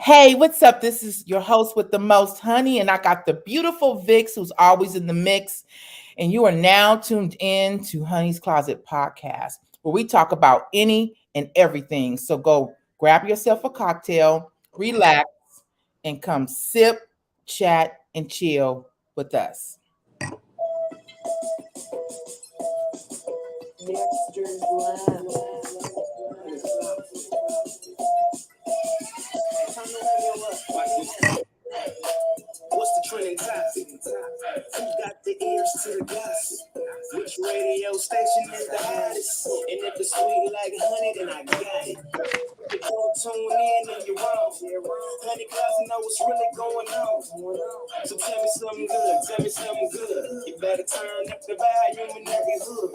Hey, what's up? This is your host with the most honey, and I got the beautiful Vixx who's always in the mix. And you are now tuned in to Honey's Closet Podcast, where we talk about any and everything. So go grab yourself a cocktail, relax, and come sip, chat, and chill with us. What's the trending topic? Who got the ears to the gossip? Which radio station is the hottest? And if it's sweet like honey, then I got it. You don't tune in and you're wrong. Honey, cause I know what's really going on. So tell me something good, tell me something good. You better turn up the volume in every hood.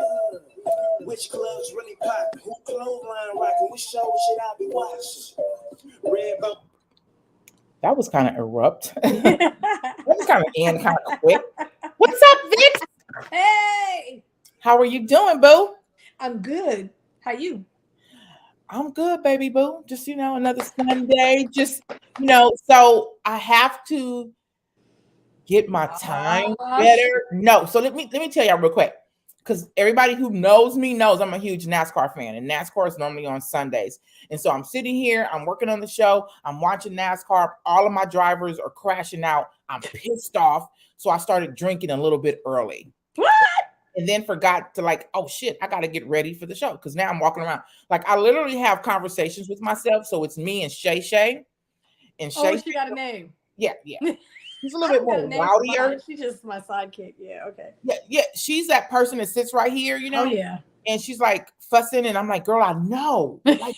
Which clubs really poppin'? Who clothesline rockin'? Which show should I be watching? Red Bone. That was kind of abrupt. That was kind of end kind of quick. What's up, Vixx? Hey, How are you doing, boo? I'm good. How you? I'm good, baby boo. Just, another Sunday. So I have to get my time better. No, so let me tell y'all real quick. Because everybody who knows me knows I'm a huge NASCAR fan, and NASCAR is normally on Sundays. And so I'm sitting here, I'm working on the show, I'm watching NASCAR. All of my drivers are crashing out. I'm pissed off. So I started drinking a little bit early. What? And then forgot to oh shit, I got to get ready for the show. Because now I'm walking around. I literally have conversations with myself. So it's me and Shay Shay. And Shay. Oh, she got a name. Yeah. She's a little bit more louder. She's just my sidekick. Yeah, okay. Yeah. She's that person that sits right here, Oh, yeah. And she's fussing, and I'm like, girl, I know. I thought I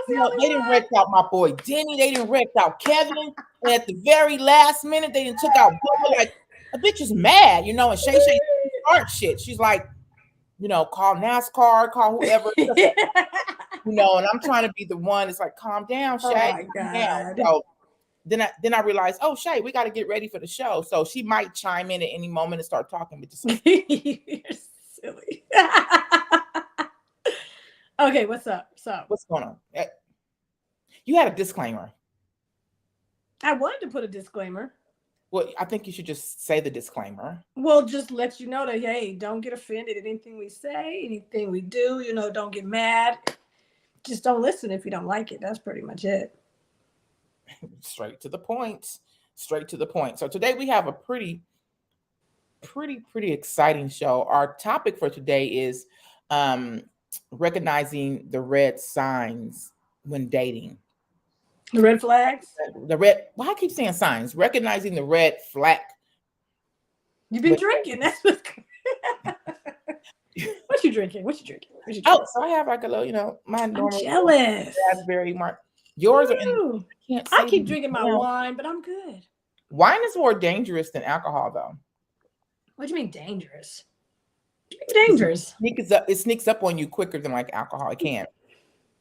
was the only They didn't wreck out my boy Denny. They didn't wreck out Kevin. And at the very last minute, they didn't took out Bubba. A bitch is mad, And Shay Shay start shit. She's like, call NASCAR, call whoever. And I'm trying to be the one that's like, calm down, Shay. Oh my God. Down. So then I realized, oh, Shay, we got to get ready for the show. So she might chime in at any moment and start talking. But just you're silly. Okay, what's up? What's going on? You had a disclaimer. I wanted to put a disclaimer. Well, I think you should just say the disclaimer. Well, just let you know that, hey, don't get offended at anything we say, anything we do. Don't get mad. Just don't listen if you don't like it. That's pretty much it. Straight to the point. So today we have a pretty exciting show. Our topic for today is recognizing the red signs when dating. The red flags? Why I keep saying signs? Recognizing the red flag. You've been drinking. That's what's What you drinking? Oh, so I have a little, my normal. I'm jealous. Raspberry mark. Yours are in. I keep drinking my wine, but I'm good. Wine is more dangerous than alcohol, though. What do you mean dangerous? Dangerous. It sneaks up on you quicker than alcohol. It can.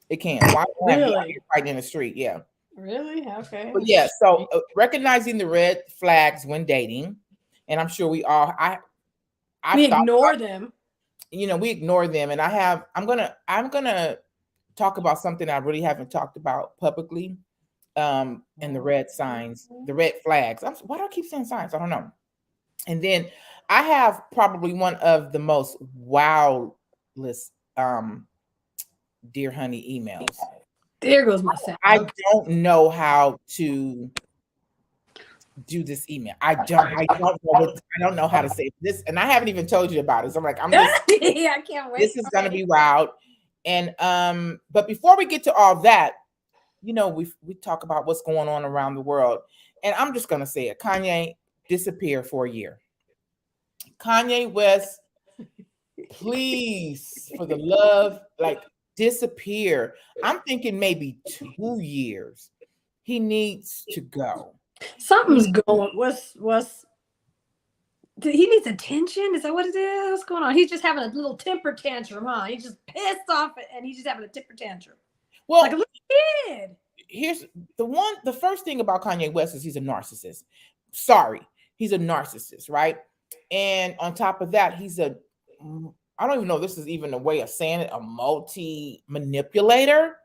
Wine really? Right in the street, yeah. Really? Okay. But yeah, so recognizing the red flags when dating, and I'm sure we all we ignore them. We ignore them, and I'm gonna talk about something I really haven't talked about publicly, and the red signs, the red flags. Why do I keep saying signs? I don't know. And then I have probably one of the most wildest Dear Honey emails. There goes my sound. I don't know how to do this email. I don't know how to say this, and I haven't even told you about it. So I'm just I can't wait. This is gonna be wild. And but before we get to all that, we talk about what's going on around the world. And I'm just gonna say it. Kanye disappeared for a year. Kanye West, please, for the love, disappear. I'm thinking maybe 2 years. He needs to go. Something's going. He needs attention? Is that what it is? What's going on? He's just having a little temper tantrum, huh? He's just pissed off and he's just having a temper tantrum. Well, like a little kid. Here's the first thing about Kanye West is he's a narcissist. Sorry, he's a narcissist, right? And on top of that, he's I don't even know if this is even a way of saying it, a multi-manipulator.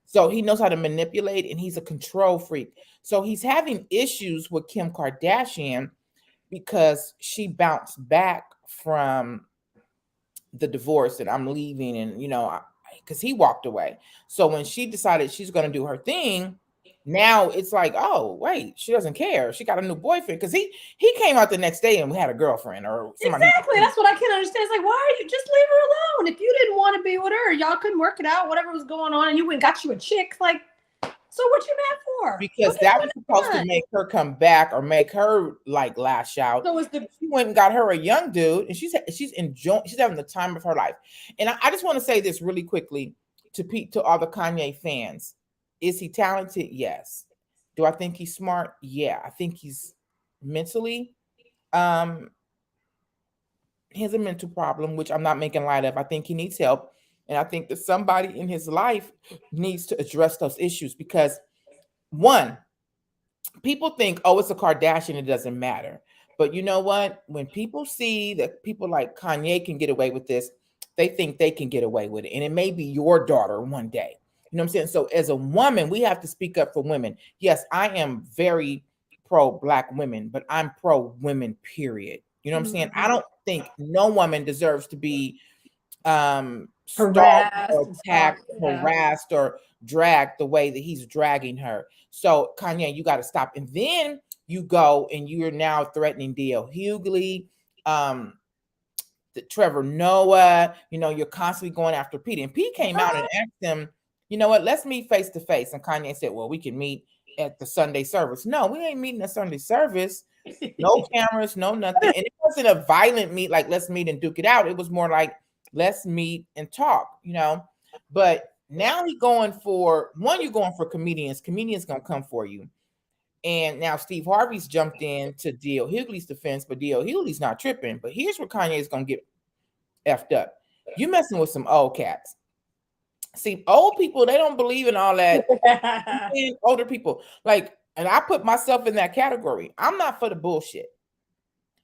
So he knows how to manipulate, and he's a control freak. So he's having issues with Kim Kardashian because she bounced back from the divorce and I'm leaving, and because he walked away. So when she decided she's going to do her thing, now it's like, oh wait, she doesn't care. She got a new boyfriend because he came out the next day and we had a girlfriend or somebody. Exactly. That's what I can't understand. It's like, why are you just leave her alone? If you didn't want to be with her, y'all couldn't work it out, whatever was going on, and you went and got you a chick, like, so what you mad for? Because that was supposed to make her come back or make her like lash out. So she went and got her a young dude, and she's enjoying. She's having the time of her life. And I just want to say this really quickly to all the Kanye fans: is he talented? Yes. Do I think he's smart? Yeah. I think he's mentally. He has a mental problem, which I'm not making light of. I think he needs help, and I think that somebody in his life needs to address those issues because. One, people think, oh, it's a Kardashian, it doesn't matter. But you know what? When people see that people like Kanye can get away with this, they think they can get away with it. And it may be your daughter one day. You know what I'm saying? So as a woman, we have to speak up for women. Yes, I am very pro Black women, but I'm pro women, period. You know what I'm saying? I don't think no woman deserves to be stalked or attacked, harassed, or dragged the way that he's dragging her. So Kanye, you got to stop. And then you go and you're now threatening D.L. Hughley, the Trevor Noah. You're constantly going after Pete. And Pete came out and asked him, you know what, let's meet face to face. And Kanye said, well, we can meet at the Sunday service. No, we ain't meeting at Sunday service. No cameras, no nothing. And it wasn't a violent meet like let's meet and duke it out. It was more like let's meet and talk, But now you're going for comedians. Comedians gonna come for you. And now Steve Harvey's jumped in to D.L. Hughley's defense, but D.L. Hughley's not tripping. But here's where Kanye's gonna get effed up. You messing with some old cats. See, old people, they don't believe in all that. Older people, and I put myself in that category. I'm not for the bullshit.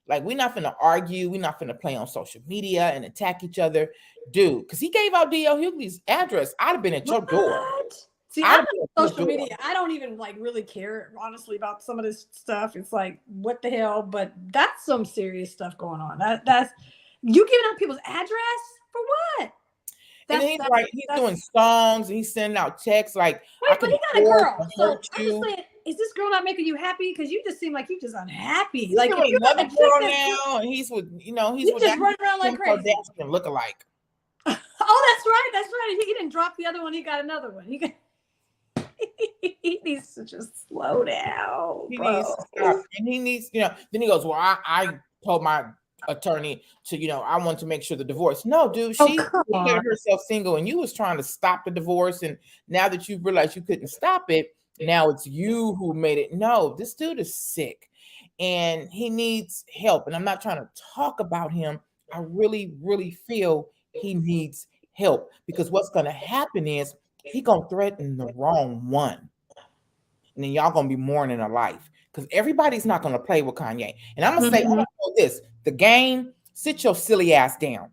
Like, we're not finna argue. We're not finna play on social media and attack each other. Dude, because he gave out D.L. Hughley's address. I'd have been at your door. See, I'm on social media. I don't even really care, honestly, about some of this stuff. It's like, what the hell? But that's some serious stuff going on. That's you giving out people's address for what? And he's doing songs and he's sending out texts like, wait, but he got a girl. So I'm just saying, is this girl not making you happy? Because you just seem like you just unhappy. He's like, if another girl now, and he's with, he's with just running around like crazy. Look alike. Oh, that's right. That's right. He didn't drop the other one. He got another one. He needs to just slow down. He needs to stop. And he needs, then he goes, well, I told my attorney to, I want to make sure the divorce. No, dude, she declared herself single and you was trying to stop the divorce. And now that you realized you couldn't stop it, now it's you who made it. No, this dude is sick and he needs help. And I'm not trying to talk about him. I really, really feel he needs help because what's going to happen is he going to threaten the wrong one. And then y'all going to be mourning a life because everybody's not going to play with Kanye. And I'm going to say, I'm gonna know this, the game, sit your silly ass down.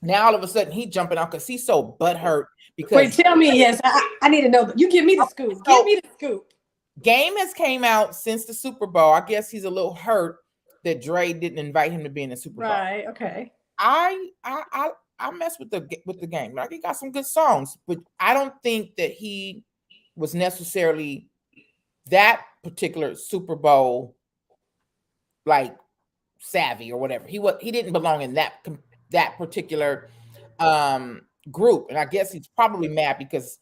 Now, all of a sudden, he jumping out because he's so butthurt. Because wait, tell me, yes, I need to know. You give me the scoop. Give me the scoop. Game has came out since the Super Bowl. I guess he's a little hurt that Dre didn't invite him to be in the Super Bowl. Right, okay. I mess with the game. Like, he got some good songs, but I don't think that he was necessarily that particular Super Bowl like savvy or whatever. He didn't belong in that particular group, and I guess he's probably mad because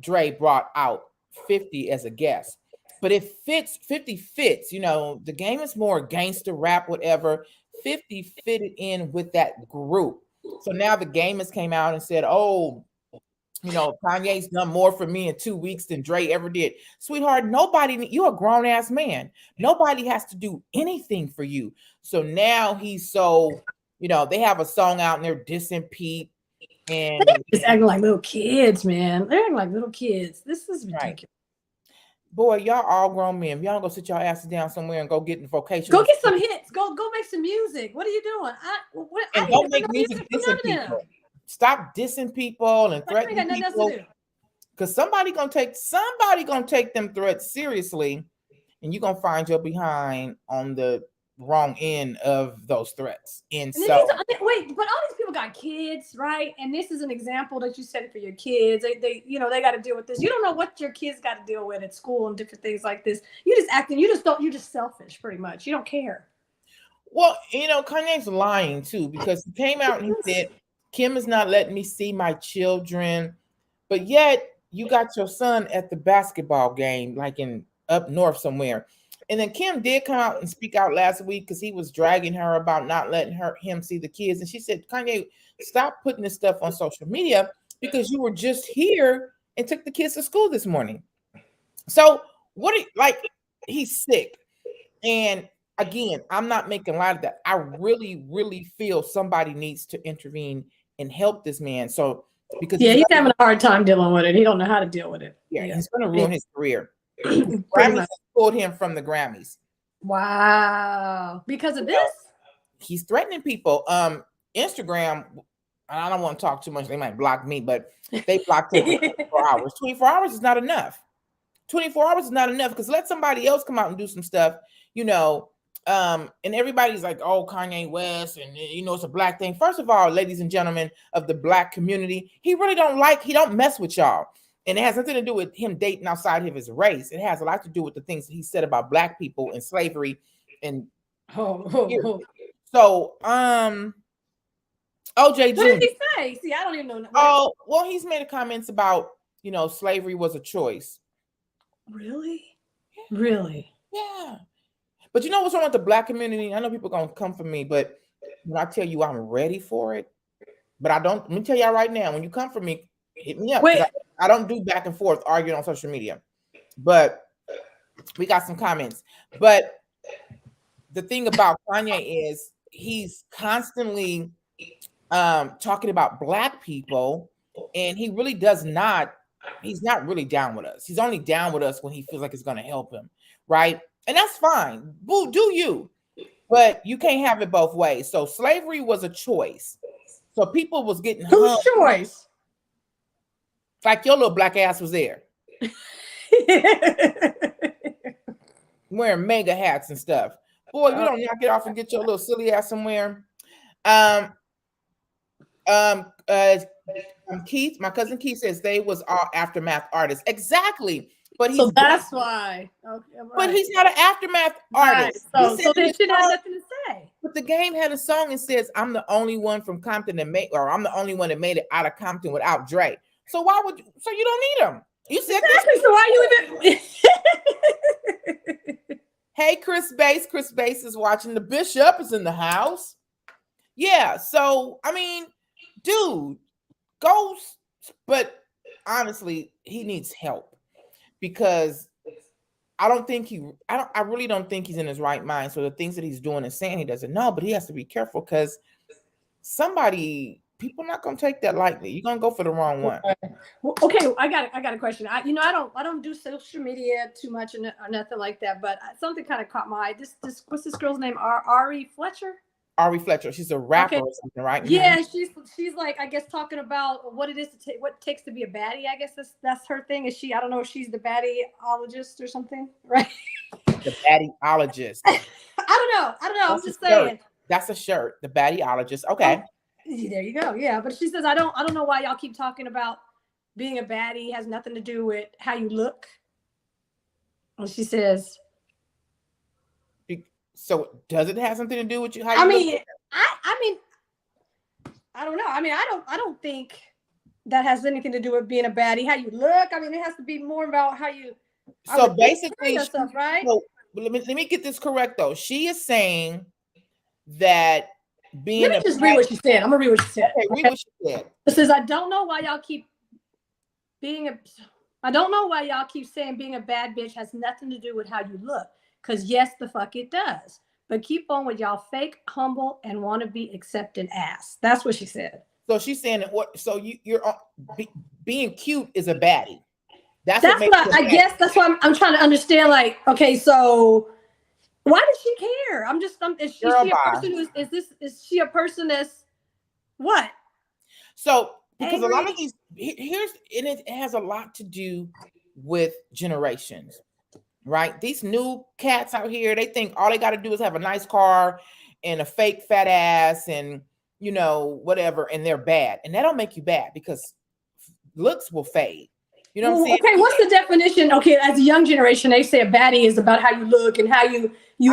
Dre brought out 50 as a guest. But it fits, 50 fits, the game is more gangster rap, whatever. 50 fitted in with that group. So now the game has came out and said, oh, Kanye's done more for me in 2 weeks than Dre ever did. Sweetheart, you're a grown ass man. Nobody has to do anything for you. So now he's so, they have a song out and they're dissing Pete. And they're just acting like little kids, man. They're acting like little kids. This is ridiculous. Right. Boy, y'all all grown men. If y'all don't go sit your asses down somewhere and go get in vocation. Go get some hits. Go make some music. What are you doing? Don't make music dissing people. stop dissing people and Like, they threatening got nothing else people. to do. Because somebody gonna take them threats seriously, and you're gonna find your behind on the wrong end of those threats. And And then so wait, but all these people got kids, right? And this is an example that you set for your kids. They they got to deal with this. You don't know what your kids got to deal with at school and different things like this. You just acting. You just don't. You're just selfish, pretty much. You don't care. well, Kanye's lying too, because he came out and he said, Kim is not letting me see my children, but yet you got your son at the basketball game, like in up north somewhere. And then Kim did come out and speak out last week because he was dragging her about not letting him see the kids. And she said, Kanye, stop putting this stuff on social media because you were just here and took the kids to school this morning. So he's sick. And again, I'm not making light of that. I really, really feel somebody needs to intervene and help this man. So because he's having a hard time dealing with it. He don't know how to deal with it. Yeah, he's going to ruin his career. Grammys pulled him from the Grammys. Wow, because of this? He's threatening people. Instagram, I don't want to talk too much. They might block me, but they blocked him for 24 hours. 24 hours is not enough. 24 hours is not enough because let somebody else come out and do some stuff, and everybody's like, oh, Kanye West, and it's a black thing. First of all, ladies and gentlemen of the black community, he don't mess with y'all. And it has nothing to do with him dating outside of his race. It has a lot to do with the things that he said about black people and slavery. And so, OJ Jr. What did he say? See, I don't even know. Oh, well, he's made comments about, slavery was a choice. Really? Yeah. Really? Yeah. But you know what's wrong with the black community? I know people are going to come for me, but when I tell you I'm ready for it, but let me tell y'all right now, when you come for me, hit me up. Wait. I don't do back and forth arguing on social media, but we got some comments. But the thing about Kanye is he's constantly talking about black people, and he really he's not really down with us. He's only down with us when he feels like it's going to help him, right? And that's fine. Boo, do you. But you can't have it both ways. So slavery was a choice. So people was getting whose choice? Like your little black ass was there. Wearing mega hats and stuff. Boy, you don't knock it off and get your little silly ass somewhere. Keith, my cousin Keith says they was all aftermath artists. Exactly. But that's why. Okay, right. But he's not an aftermath artist. So they should have nothing to say. But the game had a song that says, I'm the only one from Compton I'm the only one that made it out of Compton without Dre. So you don't need him. You said exactly. So why you even Hey, Chris Bass. Chris Bass is watching. The Bishop is in the house. Yeah, so I mean, dude, but honestly, he needs help because I really don't think he's in his right mind. So the things that he's doing and saying he doesn't know, but he has to be careful because people not gonna take that lightly. You're gonna go for the wrong one. Okay, I got a question. I don't do social media too much or nothing like that, but something kind of caught my eye. This what's this girl's name? Ari Fletcher. Ari Fletcher. She's a rapper or something, right? Yeah, she's like, I guess, talking about what it is what it takes to be a baddie. I guess that's her thing. Is she? I don't know if she's the baddieologist or something, right? The baddieologist. I don't know. I'm just saying. That's a shirt. The baddieologist. Okay. There you go. Yeah, but she says I don't know why y'all keep talking about being a baddie has nothing to do with how you look. And she says. So does it have something to do with you? I mean, I don't know. I mean, I don't think that has anything to do with being a baddie. How you look. I mean, it has to be more about how you. So basically, yourself, right? So let me get this correct though. She is saying that being. Let me just read what she said. I'm gonna read what she said. Okay, read what she said. It says, I don't know why y'all keep saying being a bad bitch has nothing to do with how you look. Because yes, the fuck it does. But keep on with y'all fake, humble, and want to be accepted ass. That's what she said. So she's saying that you're being cute is a baddie. That's what I guess. That's why I'm trying to understand. Like, okay, so why does she care? Is she a person that's what? So because a lot of Angry. these here's and it has a lot to do with generations, right? These new cats out here, they think all they got to do is have a nice car and a fake fat ass and whatever, and they're bad. And that don't make you bad because looks will fade. You know what I'm Well, saying? okay, what's the definition? Okay, as a young generation, they say a baddie is about how you look and how I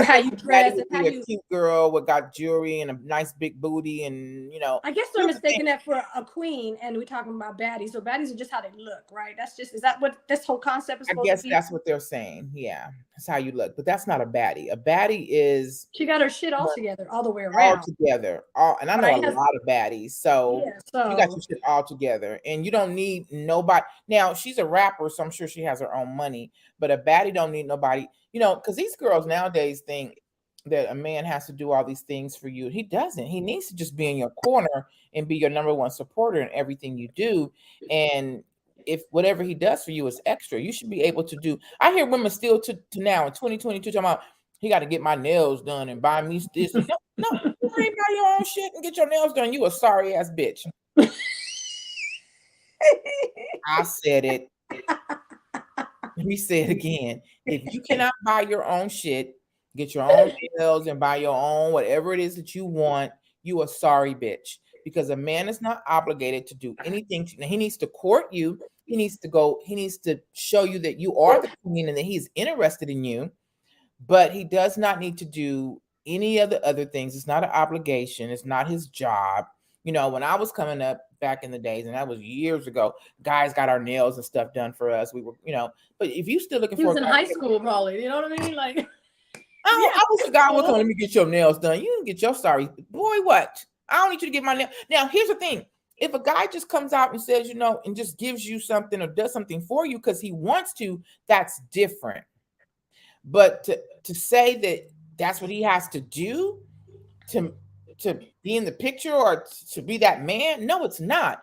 how guess you a baddie dress and would how be a you. cute girl with got jewelry and a nice big booty, and I guess they're here's the thing. mistaking that for a queen, and we're talking about baddies. So baddies are just how they look, right? Is that what this whole concept is I supposed to guess be? that's what they're saying. Yeah, that's how you look, but that's not a baddie. A baddie is She got her shit all together, all the way all around, together. And I know a right? lot of baddies. So Yeah. you got So your shit all together. And you don't need nobody. Now she's a rapper, so I'm sure she has her own money. But a baddie don't need nobody, because these girls nowadays think that a man has to do all these things for you. He doesn't. He needs to just be in your corner and be your number one supporter in everything you do. And if whatever he does for you is extra, you should be able to do. I hear women still to now in 2022 talking about he got to get my nails done and buy me this. No, no, you ain't buy your own shit and get your nails done. You a sorry ass bitch. I said it. Let me say it again. If you cannot buy your own shit, get your own nails and buy your own whatever it is that you want, you a sorry bitch. Because a man is not obligated to do anything. He needs to court you. He needs to show you that you are the queen and that he's interested in you. But he does not need to do any of the other things. It's not an obligation. It's not his job. When I was coming up back in the days, and that was years ago, guys got our nails and stuff done for us. We were, but if you still looking he for was a in guy, high school, probably. You know what I mean? Like, I was a guy. yeah. Let me get your nails done. You can get your sorry boy. What? I don't need you to get my nail. Now, here's the thing. If a guy just comes out and says, and just gives you something or does something for you because he wants to, that's different. But to say that that's what he has to do to be in the picture or to be that man, no, it's not.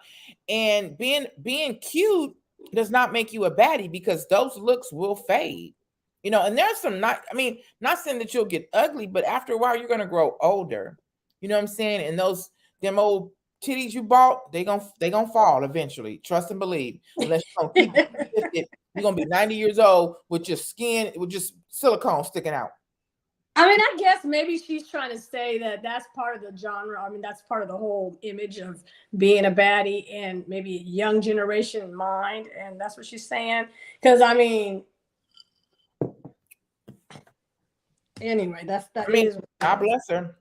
And being cute does not make you a baddie because those looks will fade. And there's some not saying that you'll get ugly, but after a while you're gonna grow older. You know what I'm saying? And them old titties you bought, they gonna fall eventually. Trust and believe. Unless you don't keep it, you're gonna be 90 years old with your skin with just silicone sticking out. I mean, I guess maybe she's trying to say that that's part of the genre. I mean, that's part of the whole image of being a baddie and maybe young generation mind, and that's what she's saying. Because I mean, anyway, God bless her.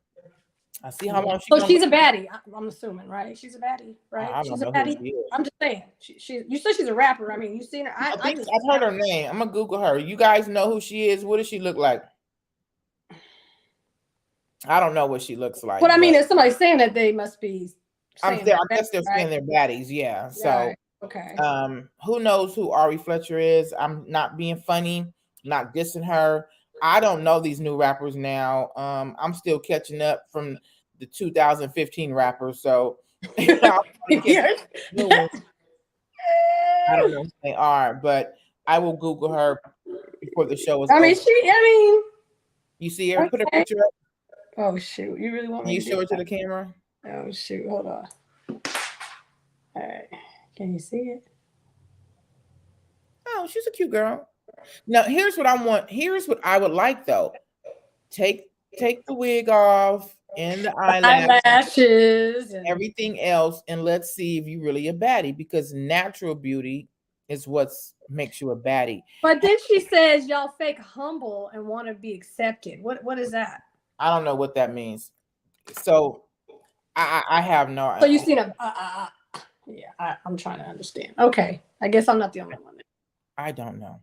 I see how long so she's a baddie. I'm assuming, right? She's a baddie, right? I She's don't a know baddie. who she is. I'm just saying. You said she's a rapper. I mean, you've seen her. I think I've heard her name. I'm gonna Google her. You guys know who she is? What does she look like? I don't know what she looks like. But I mean, if somebody's saying that, they must be. I guess they're saying they're baddies. Yeah. So, right. Okay. Who knows who Ari Fletcher is? I'm not being funny, not dissing her. I don't know these new rappers now. I'm still catching up from the 2015 rappers. So, I don't know who they are, but I will Google her before the show is over. You see her? Okay. Put her picture up. Oh shoot! You really want me to show it to the camera? Oh shoot! Hold on. All right. Can you see it? Oh, she's a cute girl. Now, here's what I want. Here's what I would like, though. Take the wig off and the eyelashes and everything else, and let's see if you're really a baddie, because natural beauty is what makes you a baddie. But then she says y'all fake humble and want to be accepted. What is that? I don't know what that means. So I have no idea. So you've seen yeah, I'm trying to understand. Okay. I guess I'm not the only one. I don't know.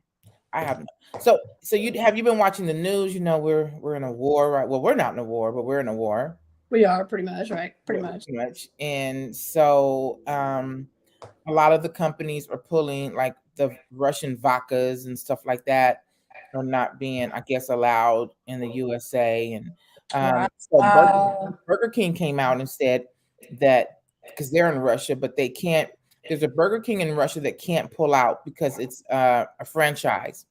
I haven't. So you been watching the news? We're in a war, right? Well, we're not in a war, but we're in a war. We are pretty much, right? Pretty much. And so a lot of the companies are pulling, like the Russian vodkas and stuff like that are not being, I guess, allowed in the USA. And so Burger King came out and said that because they're in Russia, but they can't. There's a Burger King in Russia that can't pull out because it's a franchise.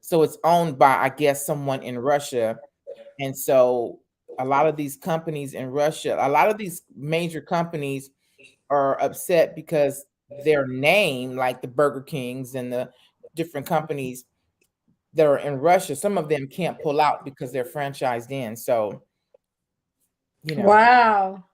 So it's owned by, I guess, someone in Russia. And so a lot of these companies in Russia, a lot of these major companies are upset because their name, like the Burger Kings and the different companies that are in Russia, some of them can't pull out because they're franchised in. So, Wow.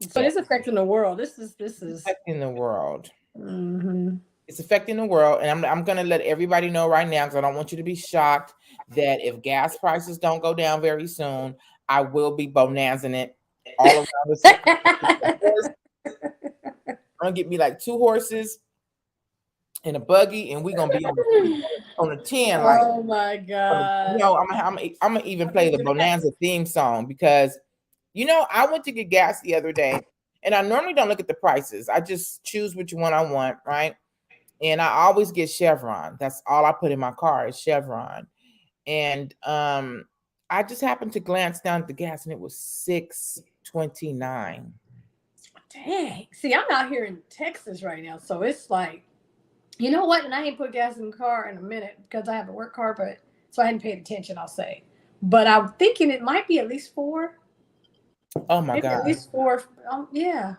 So yeah, it's affecting the world. This is affecting the world. mm-hmm. It's affecting the world, and I'm gonna let everybody know right now because I don't want you to be shocked that if gas prices don't go down very soon, I will be bonanzing it all around the city. I'm gonna get me like 2 horses and a buggy, and we're gonna be on the 10. Like, Oh my God. I'm gonna even play the Bonanza theme song because I went to get gas the other day, and I normally don't look at the prices. I just choose which one I want, right? And I always get Chevron. That's all I put in my car is Chevron. And I just happened to glance down at the gas, and it was $6.29. Dang. See, I'm out here in Texas right now, so it's like, you know what? And I ain't put gas in the car in a minute because I have a work car, but so I hadn't paid attention, I'll say. But I'm thinking it might be at least 4. Oh my Maybe God. at least 4. Yeah.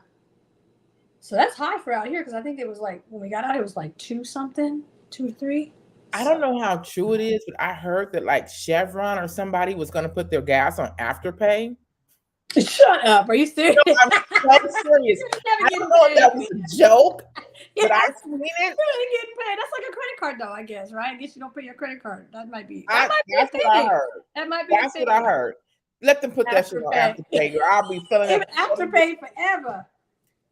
So that's high for out here because I think it was like when we got out, it was like 2 something, 2 or 3. I don't know how true it is, but I heard that like Chevron or somebody was going to put their gas on Afterpay. Shut up. Are you serious? No, I'm so serious. I don't know if that was a joke, but I seen it. You're getting paid. That's like a credit card, though, I guess, right? I guess you don't pay your credit card. That might be. That's what I heard. That might be. That's what I heard. Let them put that shit on Afterpay. Girl. I'll be filling up. Afterpay forever.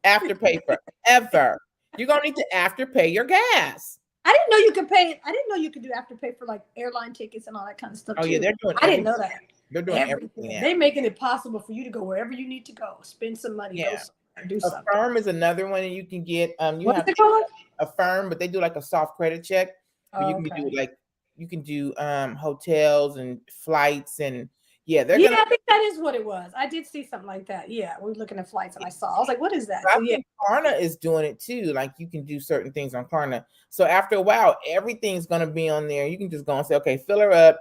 Afterpay forever. You're gonna need to Afterpay your gas. I didn't know you could pay. I didn't know you could do Afterpay for like airline tickets and all that kind of stuff. Oh yeah, they're doing. I didn't know that. They're doing everything. They're making it possible for you to go wherever you need to go, spend some money, Yeah. do something. Affirm is another one that you can get. What's it called? Affirm, but they do like a soft credit check. Where you can do like you can do hotels and flights and I think that is what it was. I did see something like that. Yeah, we were looking at flights and I was like, what is that? I think Klarna is doing it too. Like you can do certain things on Klarna. So after a while, everything's gonna be on there. You can just go and say, okay, fill her up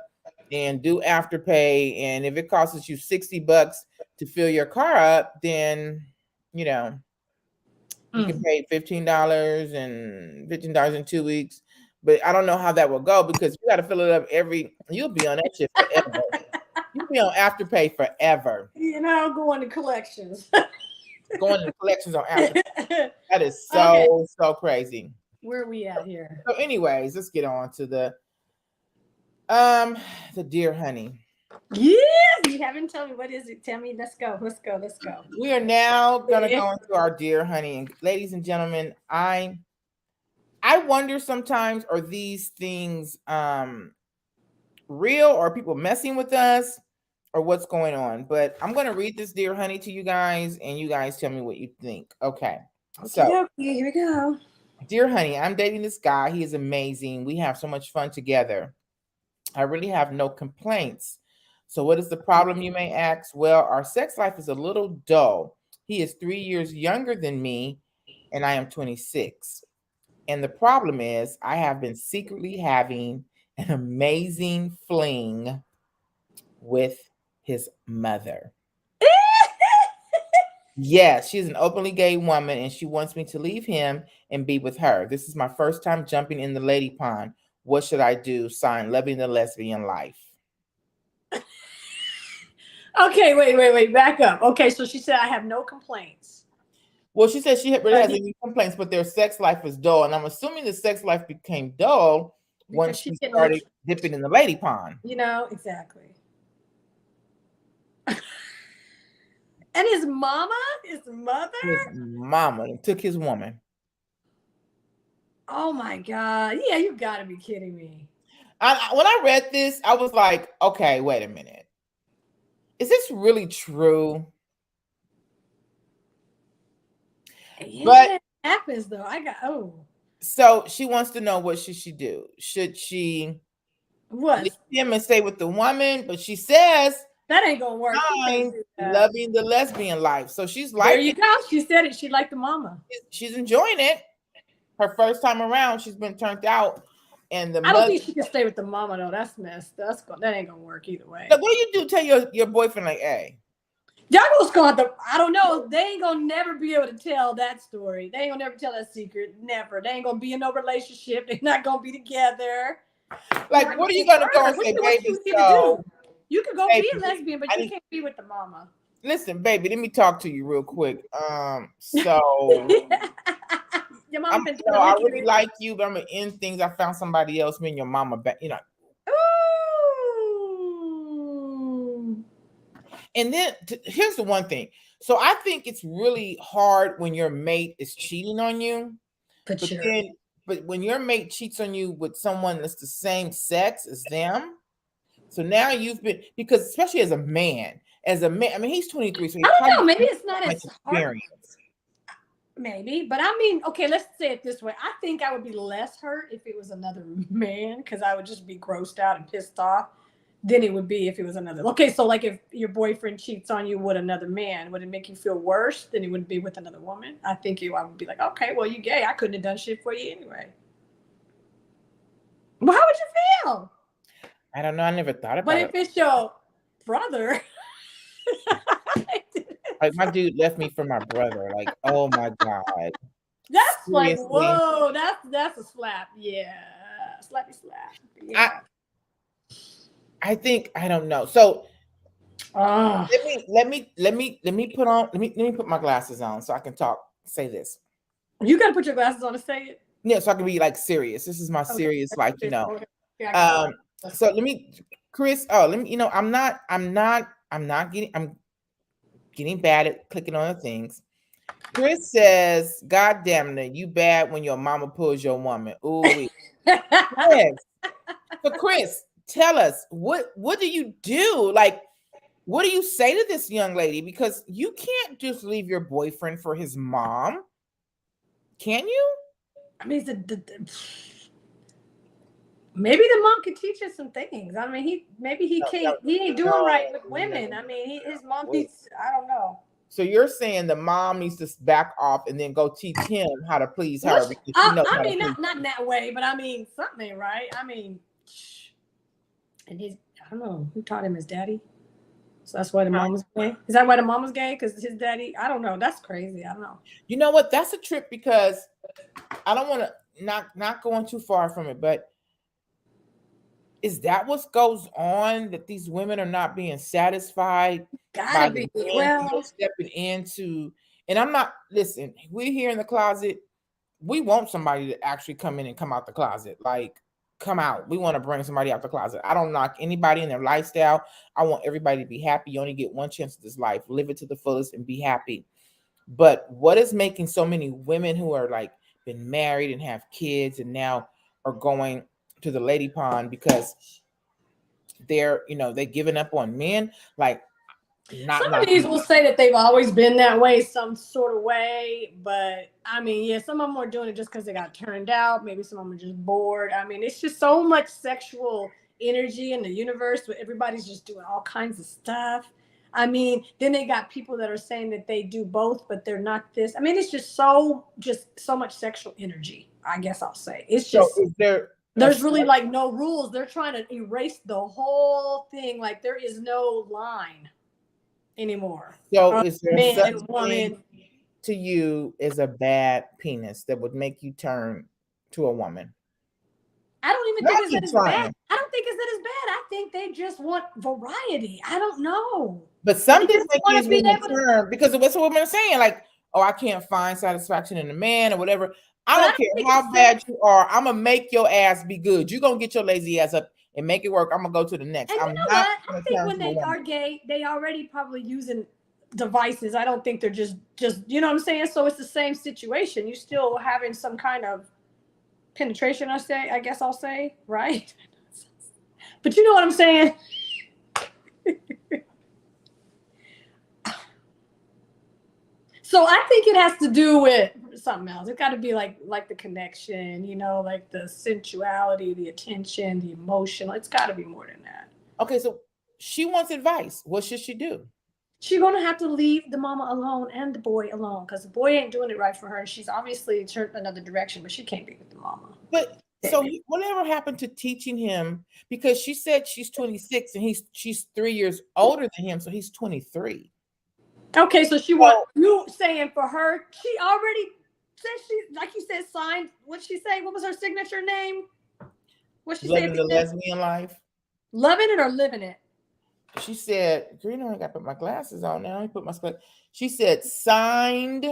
and do Afterpay. And if it costs you $60 to fill your car up, then you can pay $15 in 2 weeks. But I don't know how that will go because you got to fill it up you'll be on that shit forever. You'll be on Afterpay forever. Going to collections. Going to collections on Afterpay. That is so crazy. Where are we at here? So anyways, let's get on to the dear honey. Yes, you haven't told me what is it. Tell me. Let's go. We are now gonna go into our dear honey. And ladies and gentlemen, I wonder sometimes, are these things real, or are people messing with us, or what's going on? But I'm gonna read this dear honey to you guys, and you guys tell me what you think. Okay. So here we go. Dear honey, I'm dating this guy. He is amazing. We have so much fun together. I really have no complaints. So what is the problem, you may ask? Well, our sex life is a little dull. He is 3 years younger than me, and I am 26. And the problem is I have been secretly having an amazing fling with his mother. Yes, she's an openly gay woman, and she wants me to leave him and be with her. This is my first time jumping in the lady pond. What should I do? Sign, Loving the Lesbian Life. Okay, wait, back up. Okay, so she said I have no complaints. Well, she said she really has any complaints, but their sex life is dull. And I'm assuming the sex life became dull once she started dipping in the lady pond. Exactly. And his mother? His mama took his woman. Oh my God. Yeah, you gotta be kidding me. When I read this, I was like, okay, wait a minute. Is this really true? Yeah, but it happens though. So she wants to know, what should she do? Should she leave him and stay with the woman? But she says that ain't gonna work. Loving the lesbian life. So she's like, there you go. She said it. She liked the mama. She's enjoying it. Her first time around, she's been turned out. And I don't think she can stay with the mama though. That's messed. That ain't gonna work either way. So what do you do? Tell your boyfriend like, hey. Y'all gonna score the. I don't know. They ain't gonna never be able to tell that story. They ain't gonna never tell that secret. Never. They ain't gonna be in no relationship. They're not gonna be together. Like, what are you gonna go and say, baby? So, you can go baby, be a lesbian, but you can't be with the mama. Listen, baby, let me talk to you real quick. So your mama been doing I really like you, but I'm gonna end things. I found somebody else. Me and your mama back, you know. Ooh. And then here's the one thing. So I think it's really hard when your mate is cheating on you. But when your mate cheats on you with someone that's the same sex as them, so now you've been, because especially as a man, I mean, he's 23, so he's I don't know, maybe it's not as experience. Maybe, but I mean, okay, let's say it this way. I think I would be less hurt if it was another man, because I would just be grossed out and pissed off than it would be if it was another. Okay, so like if your boyfriend cheats on you with another man, would it make you feel worse than it would be with another woman? I think I would be like, okay, well, you gay. I couldn't have done shit for you anyway. Well, how would you feel? I don't know. I never thought about it. But if it's your brother. Like, my dude left me for my brother. Like, oh my God. That's seriously. Like, whoa, that's a slap. Yeah. Slappy slap. Yeah. I think, I don't know. So let me put my glasses on so I can say this. You gotta put your glasses on to say it. Yeah, so I can be like serious. This is my serious, like, you know. So let me, Chris. Oh, let me. You know, I'm getting bad at clicking on the things. Chris says, "God damn it, you bad when your mama pulls your woman." Ooh, Chris. So Chris, tell us what do you do? Like, what do you say to this young lady? Because you can't just leave your boyfriend for his mom, can you? I mean, maybe the mom could teach us some things. I mean, he ain't doing right with women. I mean, his mom needs. I don't know. So you're saying the mom needs to back off and then go teach him how to please her? I mean, not in that way, but I mean, something ain't right. I mean, and I don't know who taught him, his daddy. So that's why the mom was gay. Is that why the mom was gay? Because his daddy, I don't know. That's crazy. I don't know. You know what? That's a trip, because I don't want to not going too far from it, but is that what goes on, that these women are not being satisfied? Gotta be. Well, stepping into, and I'm not, listen, we're here in the closet. We want somebody to actually come in and come out the closet. Like, come out. We want to bring somebody out the closet. I don't knock anybody in their lifestyle. I want everybody to be happy. You only get one chance at this life. Live it to the fullest and be happy. But what is making so many women who are like been married and have kids and now are going to the lady pond because they're giving up on men? Like, some of these will say that they've always been that way, some sort of way. But I mean, yeah, some of them are doing it just because they got turned out. Maybe some of them are just bored. I mean, it's just so much sexual energy in the universe where everybody's just doing all kinds of stuff. I mean, then they got people that are saying that they do both, but they're not this. I mean, it's just so much sexual energy, I guess I'll say. It's just, so there's really like no rules. They're trying to erase the whole thing. Like, there is no line anymore. So is there such thing to you as a bad penis that would make you turn to a woman? I don't even think it's that it's bad. I don't think it's that it's bad. I think they just want variety. I don't know. But some just want to be able to, because that's what women are saying. Like, oh, I can't find satisfaction in a man or whatever. I don't care how bad you are. I'm gonna make your ass be good. You're gonna get your lazy ass up and make it work. I'm gonna go to the next. And you know what? I think when they are gay, they already probably using devices. I don't think they're just you know what I'm saying? So it's the same situation. You still having some kind of penetration, I guess I'll say, right? But you know what I'm saying? So I think it has to do with something else. It's got to be like the connection, like the sensuality, the attention, the emotion. It's got to be more than that. Okay, so she wants advice. What should she do? She's going to have to leave the mama alone and the boy alone, because the boy ain't doing it right for her. And she's obviously turned another direction, but she can't be with the mama. But so whatever happened to teaching him? Because she said she's 26 and she's 3 years older than him, so he's 23. Okay, so she want you saying for her, she already said she, like you said, signed. What'd she say? What was her signature name? What'd she say? Living the lesbian life. Loving it or living it? She said, "You know, I got to put my glasses on now. I put my glasses." She said, "Signed,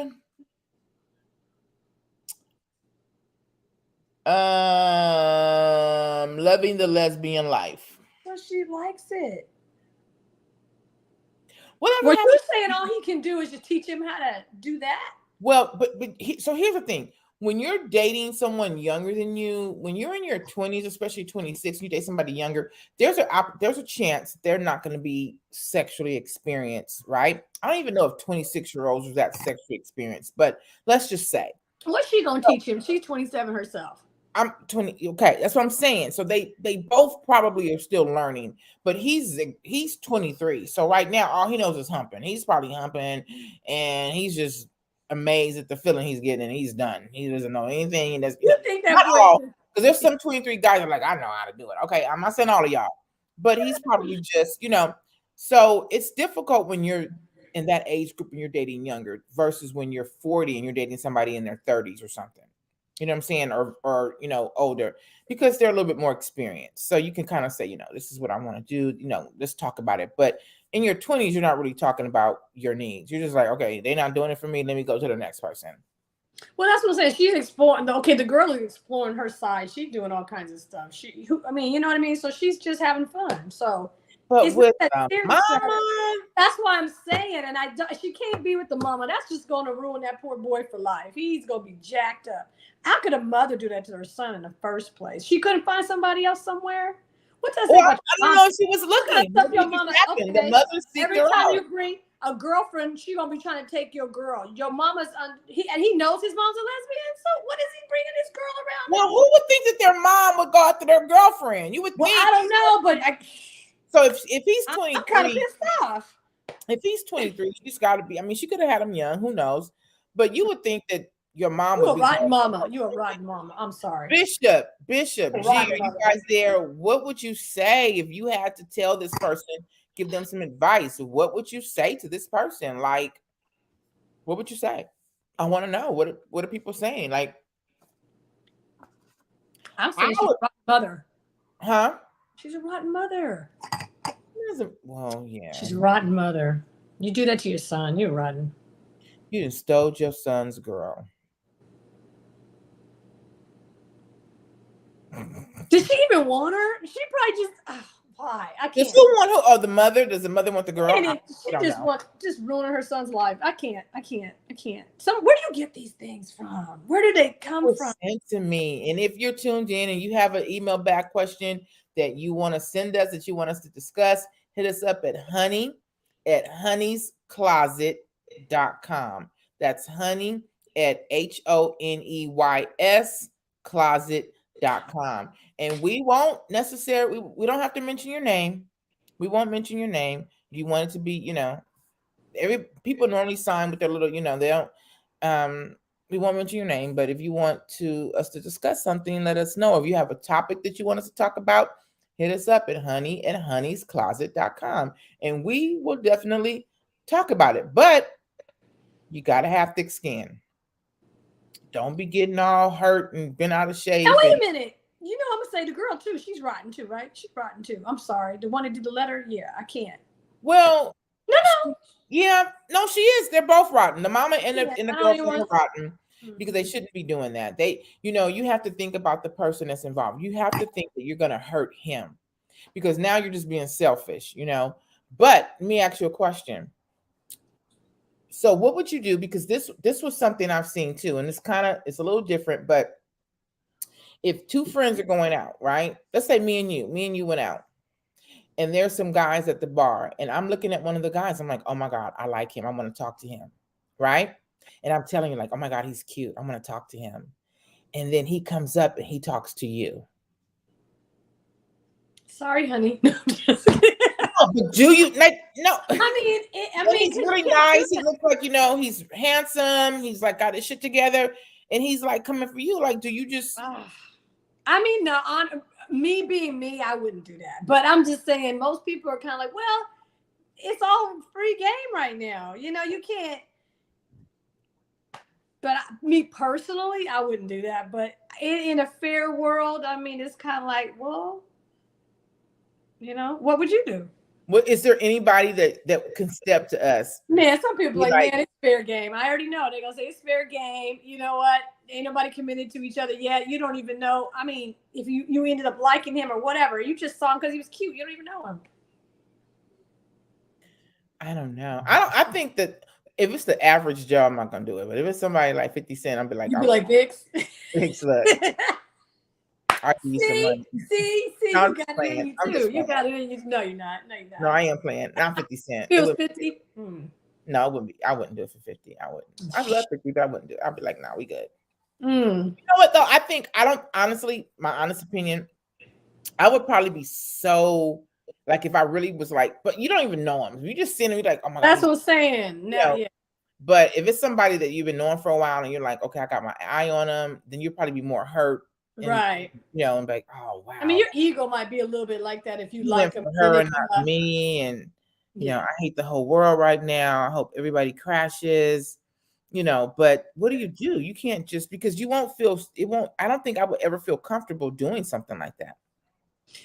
loving the lesbian life." Well, she likes it. Whatever. Well, you saying all he can do is just teach him how to do that? Well, so here's the thing. When you're dating someone younger than you, when you're in your 20s, especially 26, you date somebody younger, there's a chance they're not going to be sexually experienced, right? I don't even know if 26-year-olds are that sexually experienced, but let's just say. What's she going to teach him? She's 27 herself. I'm 20. Okay, that's what I'm saying. So they both probably are still learning, but he's 23. So right now, all he knows is humping. He's probably humping, and he's just amazed at the feeling he's getting, and he's done. He doesn't know anything. That's you think that not boy? all, because there's some 23 guys that are like, I know how to do it. Okay, I'm not saying all of y'all, but he's probably just, So it's difficult when you're in that age group and you're dating younger versus when you're 40 and you're dating somebody in their 30s or something. You know what I'm saying? Or older, because they're a little bit more experienced. So you can kind of say, this is what I want to do. Let's talk about it. But in your 20s, you're not really talking about your needs. You're just like, okay, they're not doing it for me. Let me go to the next person. Well, that's what I'm saying. She's exploring. Okay, the girl is exploring her side. She's doing all kinds of stuff. You know what I mean? So she's just having fun. So but with mama, that's why I'm saying, and she can't be with the mama. That's just going to ruin that poor boy for life. He's going to be jacked up. How could a mother do that to her son in the first place? She couldn't find somebody else somewhere. What does that? I don't know. She was looking. Your mama, okay. The mother every time you bring a girlfriend, she gonna be trying to take your girl. Your mama's he knows his mom's a lesbian. So what is he bringing this girl around? Well, who would think that their mom would go after their girlfriend? You would think. I don't know, but so if he's 23, I'm kind of pissed off. If he's 23, she's got to be. I mean, she could have had him young. Who knows? But you would think that your mom would be. You're a rotten mama. You're a rotten mama. I'm sorry. Bishop, G, are you guys there? What would you say if you had to tell this person, give them some advice? What would you say to this person? Like, what would you say? I want to know. What are people saying? Like, I'm saying she's a rotten mother. Huh? She's a rotten mother. Well, yeah. She's a rotten mother. You do that to your son, you're rotten. You just stole your son's girl. Did she even want her? She probably just why? I can't. Does who want who? Oh, the mother? Does the mother want the girl? She just ruining her son's life. I can't. Where do you get these things from? Where do they come from? Sent to me. And if you're tuned in and you have an email back question that you want to send us, that you want us to discuss, hit us up at honeyscloset.com. That's honey at HONEYS closet.com. And we won't necessarily, we don't have to mention your name. We won't mention your name. You want it to be, people normally sign with their little, they don't, we won't mention your name, but if you want us to discuss something, let us know. If you have a topic that you want us to talk about, hit us up at honeyscloset.com, and we will definitely talk about it. But you got to have thick skin. Don't be getting all hurt and been out of shape. Now, wait a minute. I'm going to say the girl, too. She's rotten, too, right? She's rotten, too. I'm sorry. The one that did the letter? Yeah, I can't. Well, no. Yeah, no, she is. They're both rotten. The mama and the girlfriend are rotten because they shouldn't be doing that. You have to think about the person that's involved. You have to think that you're going to hurt him because now you're just being selfish, But let me ask you a question. So what would you do? Because this was something I've seen too, and it's a little different, but if two friends are going out, right? Let's say me and you went out. And there's some guys at the bar, and I'm looking at one of the guys. I'm like, oh my God, I like him. I want to talk to him, right? And I'm telling you, like, oh my God, he's cute. I'm going to talk to him. And then he comes up and he talks to you. Sorry, honey. No, but do you like? No. I mean, he's really nice. He looks like he's handsome. He's like got his shit together, and he's like coming for you. Like, do you just? No, on me being me, I wouldn't do that. But I'm just saying, most people are kind of like, well, it's all free game right now. You know, you can't. But me personally, I wouldn't do that. But in a fair world, I mean, it's kind of like, well, you know, what would you do? What is there anybody that can step to us? Man, some people Be like, like, man, it's fair game. I already know. They're going to say it's fair game. You know what? Ain't nobody committed to each other yet. You don't even know. I mean, if you ended up liking him or whatever, you just saw him because he was cute. You don't even know him. I don't know. I think that if it's the average Joe, I'm not gonna do it. But if it's somebody like 50 Cent, I'll be like, You'd be like, Vixx. Vixx, look, I'll give you some money. See, No, you I'm got just it playing. in you I'm just too. You playing. got it in you. No, you're not. No, you're not. No, I am playing. Not 50 Cent. If it was 50. No, it wouldn't be. I wouldn't do it for 50. I wouldn't. I love 50, but I wouldn't do it. I'd be like, nah, we good. You know what though? I think I don't honestly, my honest opinion, I would probably be so like if I really was like, but you don't even know him. You just see him, you're like, oh my god. That's what I'm saying. No, yeah. But if it's somebody that you've been knowing for a while and you're like, okay, I got my eye on them, then you'll probably be more hurt. And, right. You know, and be like, oh wow. I mean, your ego might be a little bit like that if you like him. Her and not me, and you know, I hate the whole world right now. I hope everybody crashes. You know, but what do? You can't just because you won't feel it won't. I don't think I would ever feel comfortable doing something like that.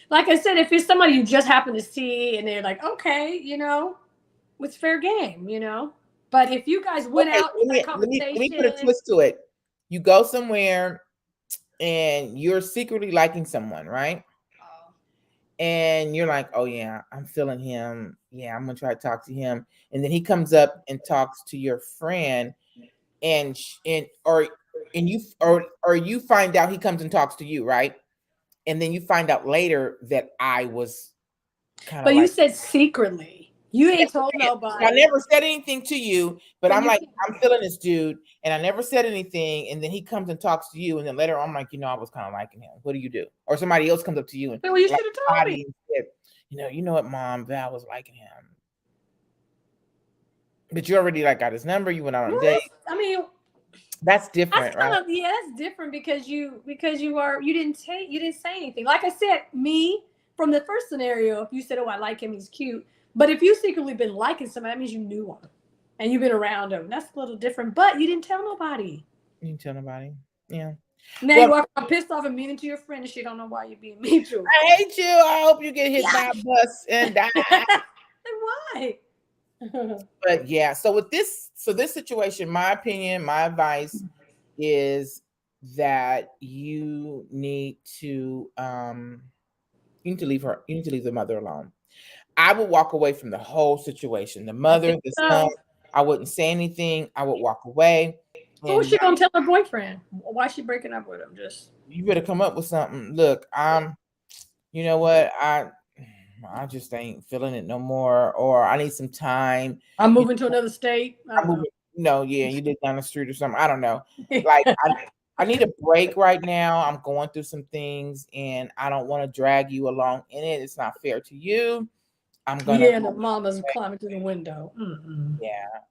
Like I said, if it's somebody you just happen to see and they're like, okay, you know, it's fair game, you know. But if you guys went out, let me put a twist to it. You go somewhere and you're secretly liking someone, right? And you're like, oh yeah, I'm feeling him. Yeah, I'm gonna try to talk to him. And then he comes up and talks to your friend, and you find out he comes and talks to you, right? And then you find out later that I was kind of. But you said secretly. You ain't told nobody. I never said anything to you, but I'm like, I'm feeling this dude, and I never said anything. And then he comes and talks to you, and then later on, I'm like, you know, I was kind of liking him. What do you do? Or somebody else comes up to you and, well, you should have told me. Said, you know what, Mom, Val was liking him, but you already like got his number. You went out on a date. I mean, that's different, right? Yeah, that's different because you didn't say anything. Like I said, me from the first scenario, if you said, oh, I like him, he's cute. But if you secretly been liking somebody, that means you knew him and you've been around him. That's a little different. But you didn't tell nobody. You didn't tell nobody. Yeah. Now you walk around pissed off and mean to your friend, and she don't know why you're being mean to her. I hate you. I hope you get hit by a bus and die. Why? But yeah, so with this situation, my opinion, my advice is that you need to leave her. You need to leave the mother alone. I would walk away from the whole situation. The mother, the son. I wouldn't say anything. I would walk away. Who's she gonna tell her boyfriend? Why is she breaking up with him? Just you better come up with something. Look, you know what? I just ain't feeling it no more, or I need some time. I'm moving to another state. No, yeah, you live down the street or something. I don't know. Like I need a break right now. I'm going through some things, and I don't want to drag you along in it. It's not fair to you. I'm gonna. Yeah, the mama's climbing through the window.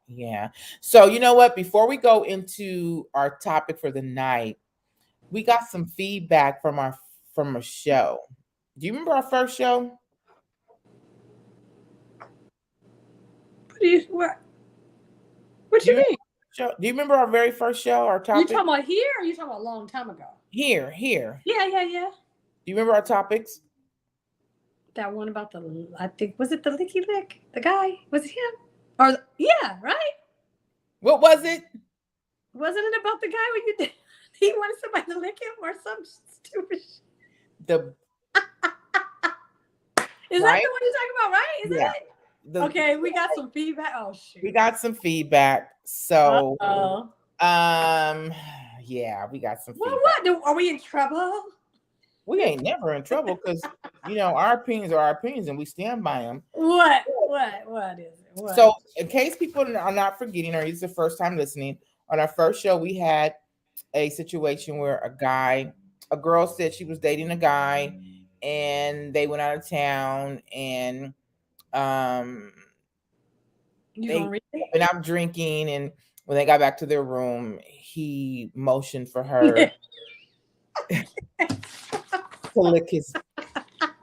Yeah. So you know what? Before we go into our topic for the night, we got some feedback from a show. Do you remember our first show? What you mean? Do you remember our very first show? Our topic? You talking about here, or you talking about a long time ago? Here. Yeah. Do you remember our topics? That one about I think, was it the licky lick? The guy? Was it him? Or yeah, right? What was it? Wasn't it about the guy when he wanted somebody to lick him or some stupid shit? Is that the one you're talking about, right? Is it? Okay, we got some feedback. Oh shoot. We got some feedback. So yeah, we got some feedback. What? Are we in trouble? We ain't never in trouble because our opinions are our opinions and we stand by them. What is it? What? So in case people are not forgetting, or it's the first time listening, on our first show we had a situation where a girl said she was dating a guy and they went out of town and they went out drinking, and when they got back to their room, he motioned for her to lick his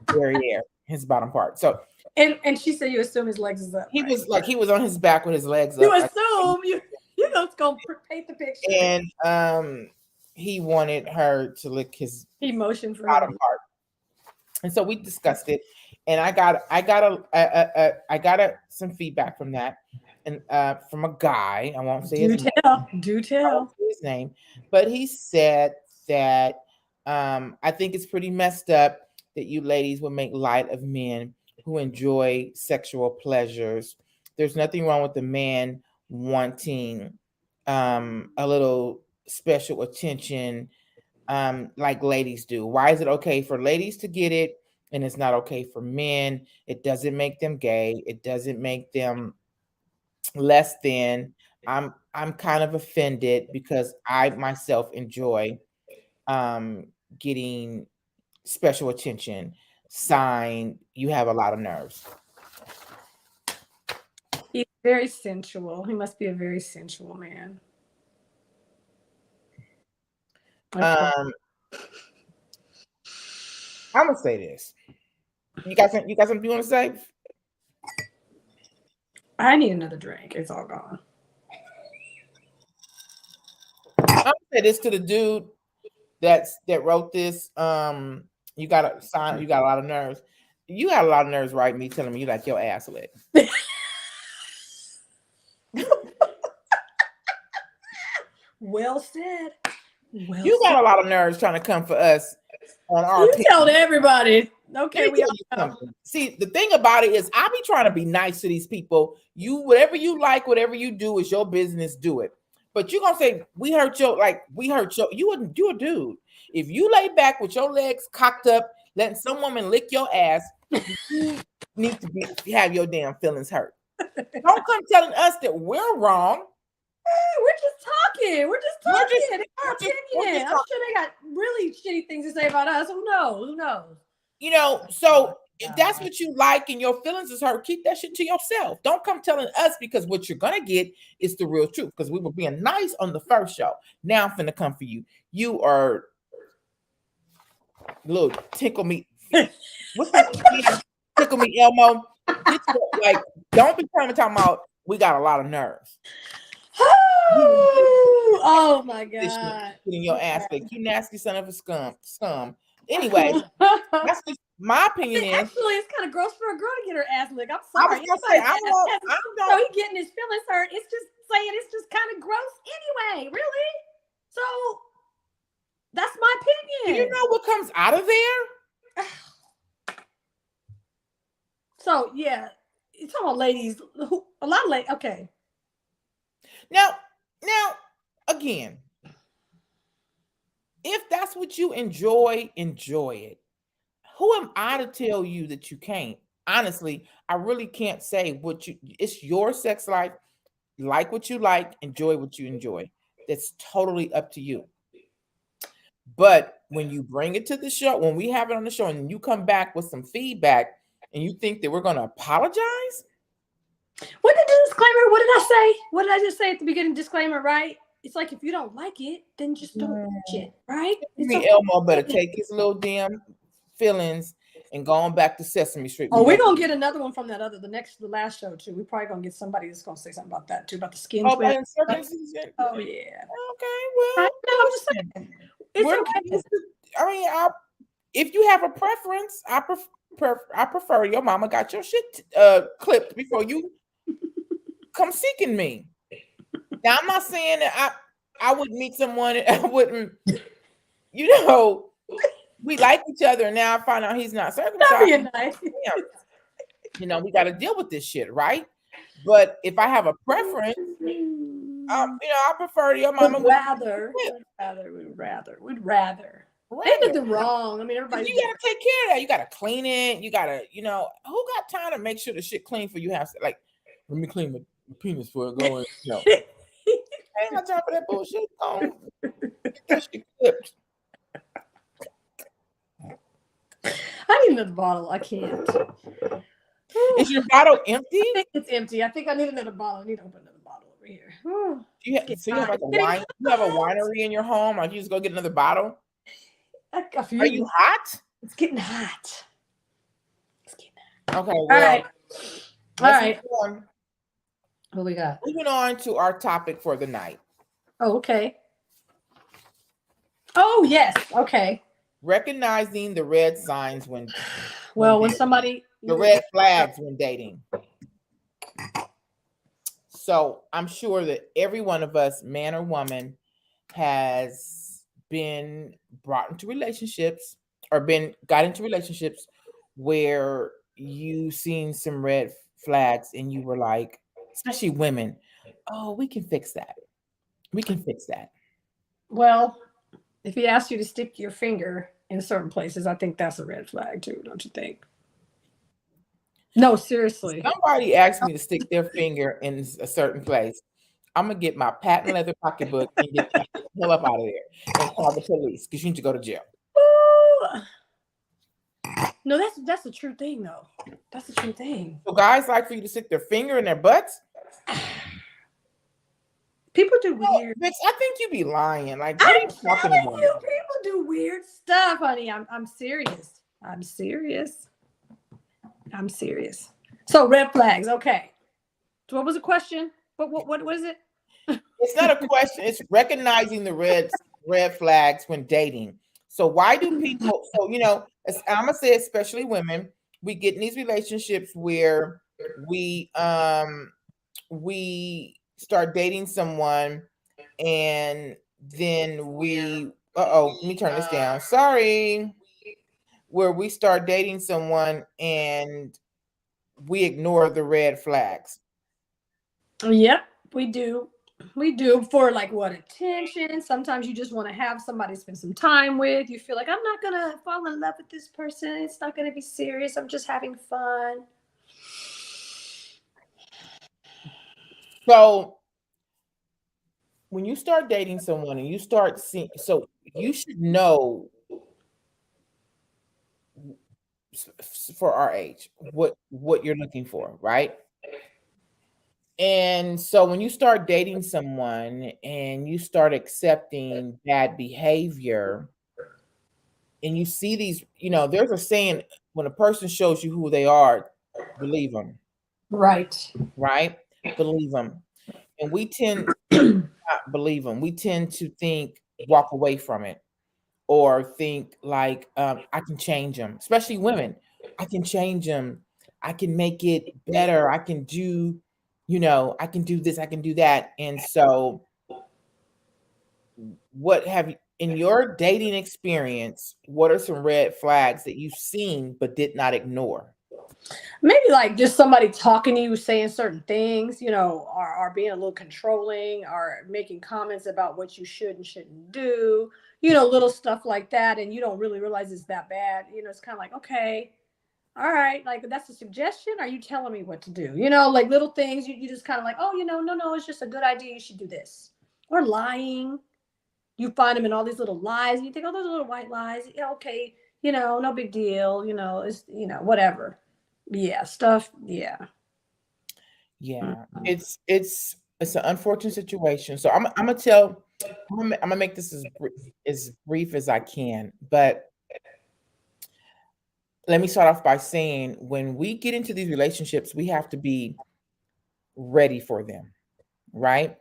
derriere, his bottom part. So And she said you assume his legs is up. He right? was like, he was on his back with his legs You up. assume you know it's gonna paint the picture. And he wanted her to lick his He motioned for bottom him. part. And so we discussed it, and I got some feedback from that, and from a guy. I won't say his name. Do I tell. won't say his name, but he said that I think it's pretty messed up that you ladies would make light of men who enjoy sexual pleasures. There's nothing wrong with the man wanting a little special attention like ladies do. Why is it okay for ladies to get it and it's not okay for men? It doesn't make them gay. It doesn't make them less than. I'm kind of offended because I myself enjoy getting special attention. Sign, you have a lot of nerves. He's very sensual. He must be a very sensual man. I'm gonna say this. You got something you want to say? I need another drink. It's all gone. I'm gonna say this to the dude that wrote this. You got a lot of nerves. You got a lot of nerves, right? Me telling me you like your ass licked. Well said. Well You got said. a lot of nerves trying to come for us on our. You told everybody. Okay, we all know. See, the thing about it is, I be trying to be nice to these people. You, whatever you like, whatever you do is your business. Do it. But you're gonna say we hurt your. You wouldn't. You a dude. If you lay back with your legs cocked up, letting some woman lick your ass, you need to have your damn feelings hurt. Don't come telling us that we're wrong. We're just talking. We're just talking. It's our opinion. I'm sure they got really shitty things to say about us. Who knows? Who knows? You know, so if that's what you like and your feelings is hurt, keep that shit to yourself. Don't come telling us, because what you're gonna get is the real truth. Because we were being nice on the first show. Now I'm finna come for you. You are little tickle me. What's that? Tickle me, Elmo. Like, don't be talking about we got a lot of nerves. Oh my god! Getting your ass licked. You nasty son of a scum. Anyway, that's just my opinion. Actually, it's kind of gross for a girl to get her ass licked. I'm sorry. I So he getting his feelings hurt. It's just saying it's just kind of gross anyway. Really? So that's my opinion. Do you know what comes out of there? So yeah, you're talking about ladies. A lot of ladies. Okay. Now, again, if that's what you enjoy it. Who am I to tell you that you can't? Honestly, I really can't say it's your sex life. Like what you like, enjoy what you enjoy. That's totally up to you. But when you bring it to the show, when we have it on the show and you come back with some feedback and you think that we're going to apologize? What did the disclaimer? What did I say? What did I just say at the beginning? Disclaimer, right? It's like, if you don't like it, then just don't watch it, right? Elmo better take his little damn feelings and going back to Sesame Street. Oh, we're gonna get another one from the last show too. We're probably gonna get somebody that's gonna say something about that too, about the skin. Oh yeah. Okay, well, I'm just saying. It's okay. I mean, if you have a preference, I prefer your mama got your shit clipped before you come seeking me. Now, I'm not saying that I would meet someone, I wouldn't, we like each other, and now I find out he's not circumcised. Nice. We got to deal with this shit, right? But if I have a preference, I prefer your mama. We'd rather. Ain't nothing wrong. I mean, everybody. You gotta take care of that. You gotta clean it. You gotta, who got time to make sure the shit clean for you? Have to, like, let me clean my penis before I go in. I ain't got time for that bullshit. Get that shit clipped. I need another bottle. I can't. Is your bottle empty? I think it's empty. I think I need another bottle. I need to open another bottle over here. You have like a wine? You have a winery in your home? Like, you just go get another bottle? Are you hot? It's getting hot. Okay, All well, right. All let's right. move on. What we got? Moving on to our topic for the night. Oh, okay. Oh, yes. Okay. Recognizing the red signs when Well, when dating. somebody, The red flags when dating. So I'm sure that every one of us, man or woman, has been brought into relationships or got into relationships where you seen some red flags and you were like, especially women, oh, we can fix that. We can fix that. well, if he asks you to stick your finger in certain places, I think that's a red flag too, don't you think? No, seriously. Somebody asked me to stick their finger in a certain place. I'm gonna get my patent leather pocketbook and get the hell up out of there and call the police because you need to go to jail. Ooh. No, that's a true thing though. That's a true thing. So guys like for you to stick their finger in their butts. People do weird. Vixx, I think you be lying. Like, what are I'm you talking telling about? you, people do weird stuff, honey. I'm serious. I'm serious. I'm serious. So red flags. Okay. So what was the question? What is it? It's not a question. It's recognizing the red flags when dating. So why do people? So I'm gonna say, especially women, we get in these relationships where we start dating someone, and then let me turn this down. Sorry. Where we start dating someone and we ignore the red flags. Yep, we do. We do for like what attention. Sometimes you just want to have somebody spend some time with. You feel like I'm not gonna fall in love with this person. It's not gonna be serious. I'm just having fun. So when you start dating someone and you start seeing, so you should know for our age what you're looking for, right? And so when you start dating someone and you start accepting bad behavior and you see these, there's a saying, when a person shows you who they are, believe them, Right. right? Believe them. And we tend not believe them. We tend to think, walk away from it, or think like, I can change them, especially women. I can change them. I can make it better. I can do, I can do this, I can do that. And so, what have you, in your dating experience, what are some red flags that you've seen but did not ignore? Maybe like just somebody talking to you, saying certain things, or being a little controlling, or making comments about what you should and shouldn't do, little stuff like that, and you don't really realize it's that bad. It's kind of like, okay, all right, like that's a suggestion. Are you telling me what to do? Like little things you just kind of like, oh, no, it's just a good idea. You should do this. Or lying. You find them in all these little lies, and you think, oh, those are little white lies. Yeah, okay, no big deal. It's whatever. Yeah, stuff. Yeah. Yeah, it's an unfortunate situation. So I'm gonna make this as brief as I can. But let me start off by saying, when we get into these relationships, we have to be ready for them, right?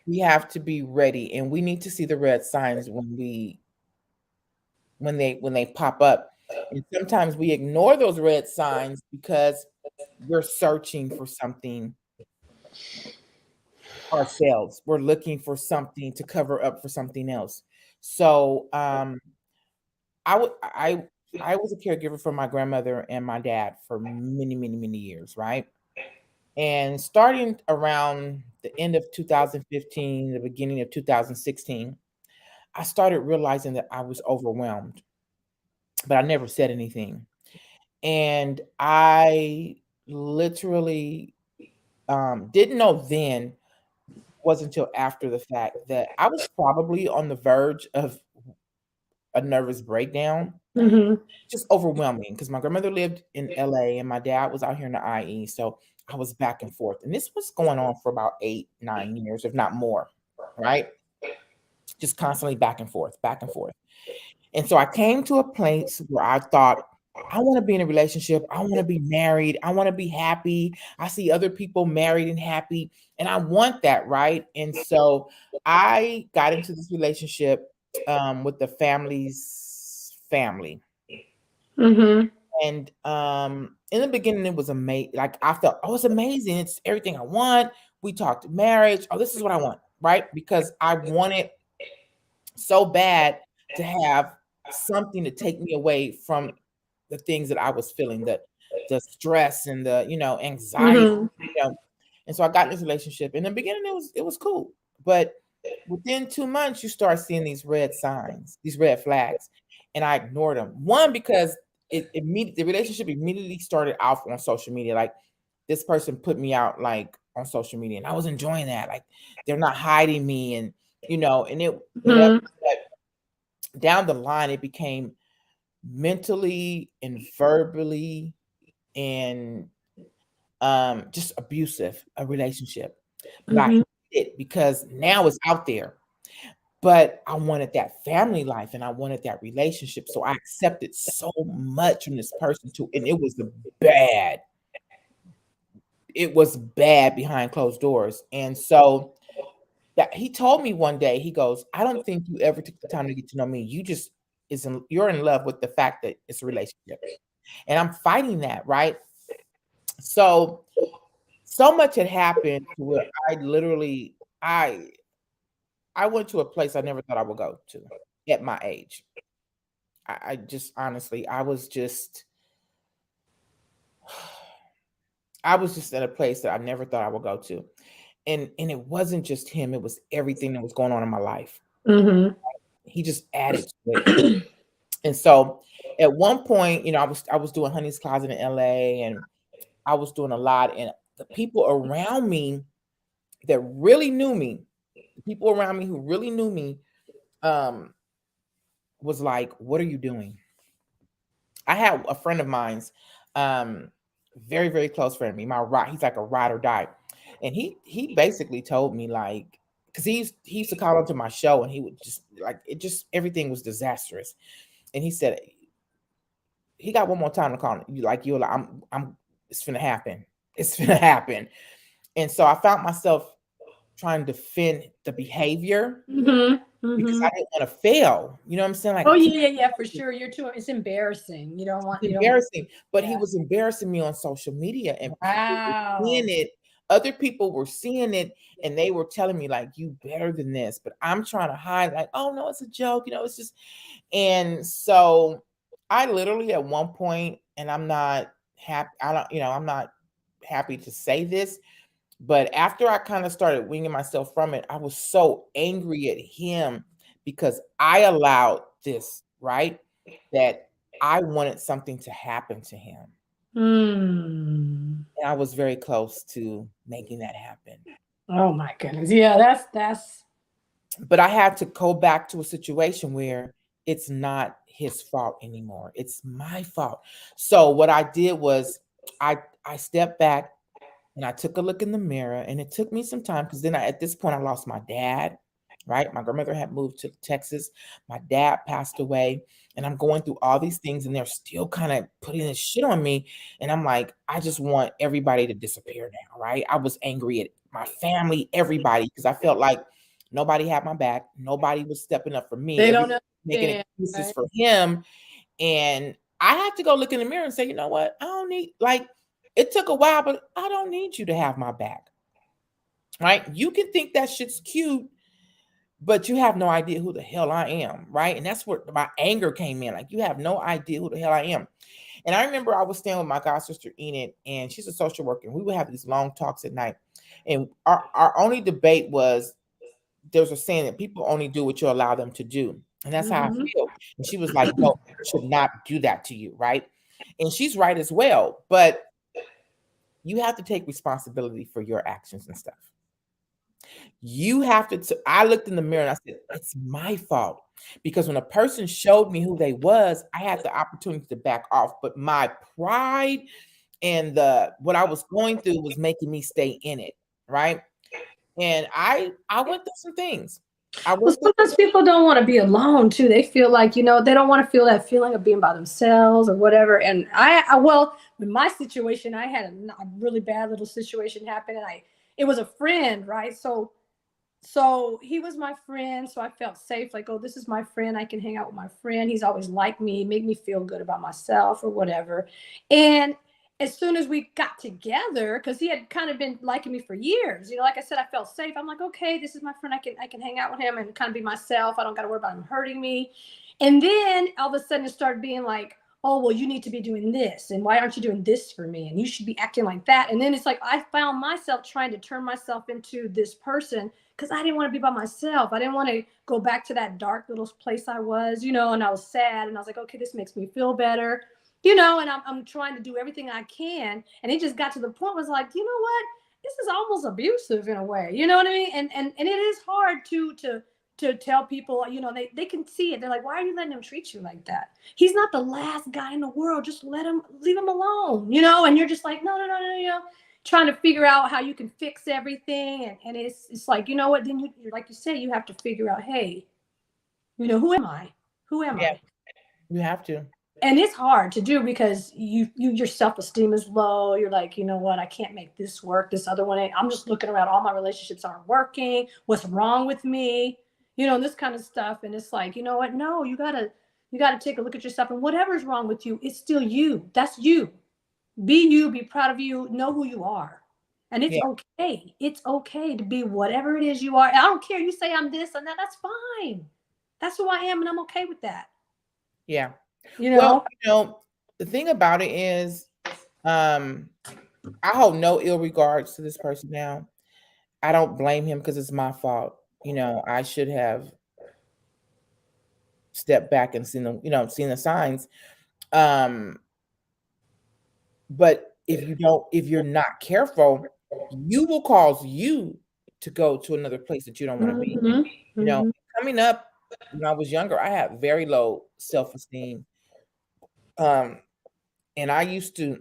We have to be ready, and we need to see the red signs when they pop up. And sometimes we ignore those red signs because we're searching for something ourselves. We're looking for something to cover up for something else. So I would I was a caregiver for my grandmother and my dad for many, many, many years, right? And starting around the end of 2015, the beginning of 2016, I started realizing that I was overwhelmed, but I never said anything. And I literally didn't know then, wasn't until after the fact, that I was probably on the verge of a nervous breakdown. Mm-hmm. Just overwhelming, because my grandmother lived in LA and my dad was out here in the IE. So I was back and forth. And this was going on for about 8, 9 years, if not more, right? Just constantly back and forth, back and forth. And so I came to a place where I thought, I want to be in a relationship. I want to be married. I want to be happy. I see other people married and happy, and I want that, right? And so I got into this relationship with the family's family. Mm-hmm. And in the beginning, it was amazing. Like I felt, oh, it's amazing. It's everything I want. We talked marriage. Oh, this is what I want, right? Because I wanted so bad to have something to take me away from the things that I was feeling, the stress and the anxiety, Mm-hmm. you know. And so I got in this relationship. In the beginning, it was cool, but within 2 months, you start seeing these red signs, these red flags, and I ignored them. One because the relationship immediately started off on social media. Like this person put me out like on social media, and I was enjoying that. Like they're not hiding me, and and it whatever. Mm-hmm. But down the line, it became mentally and verbally and just abusive a relationship. But I Mm-hmm. hate it because now it's out there. But I wanted that family life and I wanted that relationship. So I accepted so much from this person too. And it was bad. It was bad behind closed doors. And so that he told me one day, he goes, I don't think you ever took the time to get to know me. You're in love with the fact that it's a relationship. And I'm fighting that, right? So much had happened to where I went to a place I never thought I would go to at my age. I just honestly, I was just at a place that I never thought I would go to. And it wasn't just him, it was everything that was going on in my life. Mm-hmm. He just added to it. And so at one point, I was doing Honey's Closet in LA and I was doing a lot. And the people around me that really knew me, the people around me who really knew me, um, was like, "What are you doing?" I had a friend of mine's, very very close friend of me. He's like a ride or die, and he basically told me like, because he used to call into my show, and he would just like it just everything was disastrous, and he said he got one more time to call you like you're like I'm it's gonna happen, it's gonna happen, and so I found myself trying to defend the behavior Mm-hmm. because Mm-hmm. I didn't want to fail. You know what I'm saying? Like Oh I can't. yeah, yeah, yeah, for sure. You're too. It's embarrassing. You don't want. It's You don't. embarrassing, but he Yeah. was embarrassing me on social media, and people were seeing Wow. it. Other people were seeing it, and they were telling me like, "You better than this." But I'm trying to hide, like, "Oh no, it's a joke." It's just. And so, I literally at one point, and I'm not happy. I don't. I'm not happy to say this, but after I kind of started winging myself from it, I was so angry at him because I allowed this, right? That I wanted something to happen to him. Hmm. And I was very close to making that happen. Oh my goodness. Yeah, that's. But I had to go back to a situation where it's not his fault anymore. It's my fault. So what I did was I stepped back and I took a look in the mirror, and it took me some time because then at this point I lost my dad, right? My grandmother had moved to Texas. My dad passed away, and I'm going through all these things, and they're still kind of putting this shit on me. And I'm like, I just want everybody to disappear now, right? I was angry at my family, everybody, because I felt like nobody had my back. Nobody was stepping up for me. They don't Everybody making understand, excuses right? for him. And I had to go look in the mirror and say, you know what? I don't need like it took a while, but I don't need you to have my back. Right? You can think that shit's cute, but you have no idea who the hell I am, right? And that's where my anger came in. Like, you have no idea who the hell I am. And I remember I was staying with my god sister Enid, and she's a social worker. And we would have these long talks at night. And our only debate was there's a saying that people only do what you allow them to do. And that's how I Mhm. feel. And she was like, no, people should not do that to you, right? And she's right as well. But you have to take responsibility for your actions and stuff. You have to. I looked in the mirror and I said, it's my fault. Because when a person showed me who they was, I had the opportunity to back off. But my pride and the what I was going through was making me stay in it, right? And I went through some things. I Well, work with sometimes people don't want to be alone too. They feel like, they don't want to feel that feeling of being by themselves or whatever. And well, in my situation, I had a really bad little situation happen, and it was a friend, right? So he was my friend, so I felt safe, like, oh, this is my friend, I can hang out with my friend, he's always liked me, make me feel good about myself or whatever. And as soon as we got together, because he had kind of been liking me for years, like I said, I felt safe. I'm like, okay, this is my friend, I can hang out with him and kind of be myself, I don't got to worry about him hurting me. And then all of a sudden it started being like, oh, well, you need to be doing this, and why aren't you doing this for me, and you should be acting like that. And then it's like I found myself trying to turn myself into this person, because I didn't want to be by myself. I didn't want to go back to that dark little place I was, and I was sad, and I was like, okay, this makes me feel better, and I'm trying to do everything I can. And it just got to the point where I was like, you know what? This is almost abusive in a way. You know what I mean? And it is hard to tell people, they can see it. They're like, why are you letting him treat you like that? He's not the last guy in the world. Just leave him alone, and you're just like, no, no, no, no, trying to figure out how you can fix everything. And it's like, you know what, then you're like you say, you have to figure out, hey, who am I? Who am yeah, I? you have to. And it's hard to do because your self-esteem is low. You're like, you know what, I can't make this work, this other one ain't. I'm just looking around, all my relationships aren't working, what's wrong with me, this kind of stuff. And it's like, you know what, no, you gotta take a look at yourself, and whatever's wrong with you, it's still you. That's you. Be you, be proud of you, know who you are. And it's Yeah, okay. It's okay to be whatever it is you are. I don't care. You say I'm this and that, that's fine. That's who I am, and I'm okay with that. yeah. You Well, know? the thing about it is, um, I hold no ill regards to this person now. I don't blame him because it's my fault. I should have stepped back and seen the signs. Um, but if you're not careful, you will cause you to go to another place that you don't want to be. Mm-hmm. You know, Mm-hmm. coming up when I was younger, I had very low self-esteem. Um, and I used to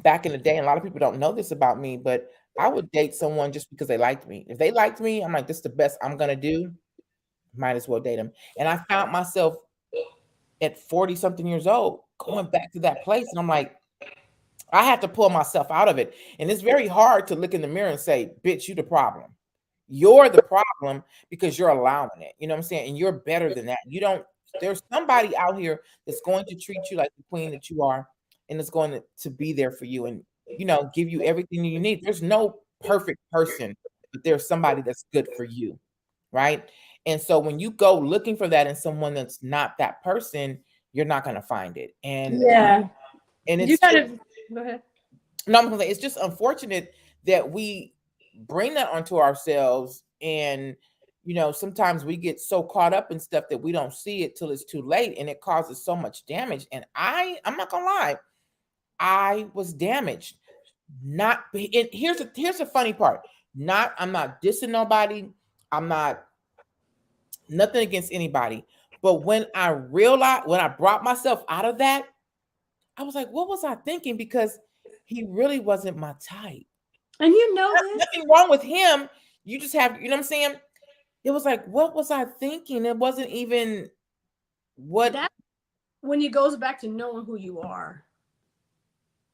back in the day, and a lot of people don't know this about me, but I would date someone just because they liked me. If they liked me, I'm like, this is the best I'm gonna do. Might as well date them. And I found myself at 40 something years old going back to that place. And I'm like, I have to pull myself out of it. And it's very hard to look in the mirror and say, bitch, you the problem. You're the problem because you're allowing it. You know what I'm saying? And you're better than that. There's somebody out here that's going to treat you like the queen that you are, and it's going to be there for you and, give you everything you need. There's no perfect person, but there's somebody that's good for you. Right. And so when you go looking for that in someone that's not that person, you're not going to find it. Yeah. And You it's just, gotta go ahead. no, I'm gonna say it's just unfortunate that we bring that onto ourselves, and sometimes we get so caught up in stuff that we don't see it till it's too late, and it causes so much damage. And I'm not gonna lie, I was damaged. Not and here's the funny part. I'm not dissing nobody. I'm not nothing against anybody. But when I brought myself out of that, I was like, what was I thinking? Because he really wasn't my type. And you know this, Nothing wrong with him. You just have, you know what I'm saying? It was like, what was I thinking? It wasn't even what that when it goes back to knowing who you are.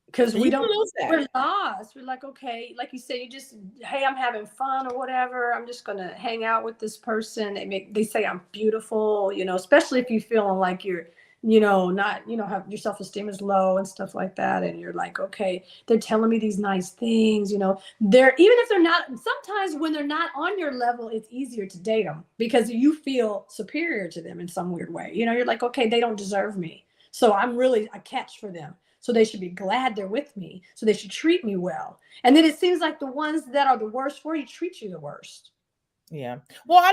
Because you can lose that. we're lost. We're like, okay, like you say, hey, I'm having fun or whatever. I'm just gonna hang out with this person. They say I'm beautiful, especially if you're feeling like you're, not, have your self-esteem is low and stuff like that. And you're like, okay, they're telling me these nice things, they're, even if they're not, sometimes when they're not on your level, it's easier to date them because you feel superior to them in some weird way. You're like, okay, they don't deserve me. So I'm really a catch for them. So they should be glad they're with me. So they should treat me well. And then it seems like the ones that are the worst for you treat you the worst. Yeah. Well, I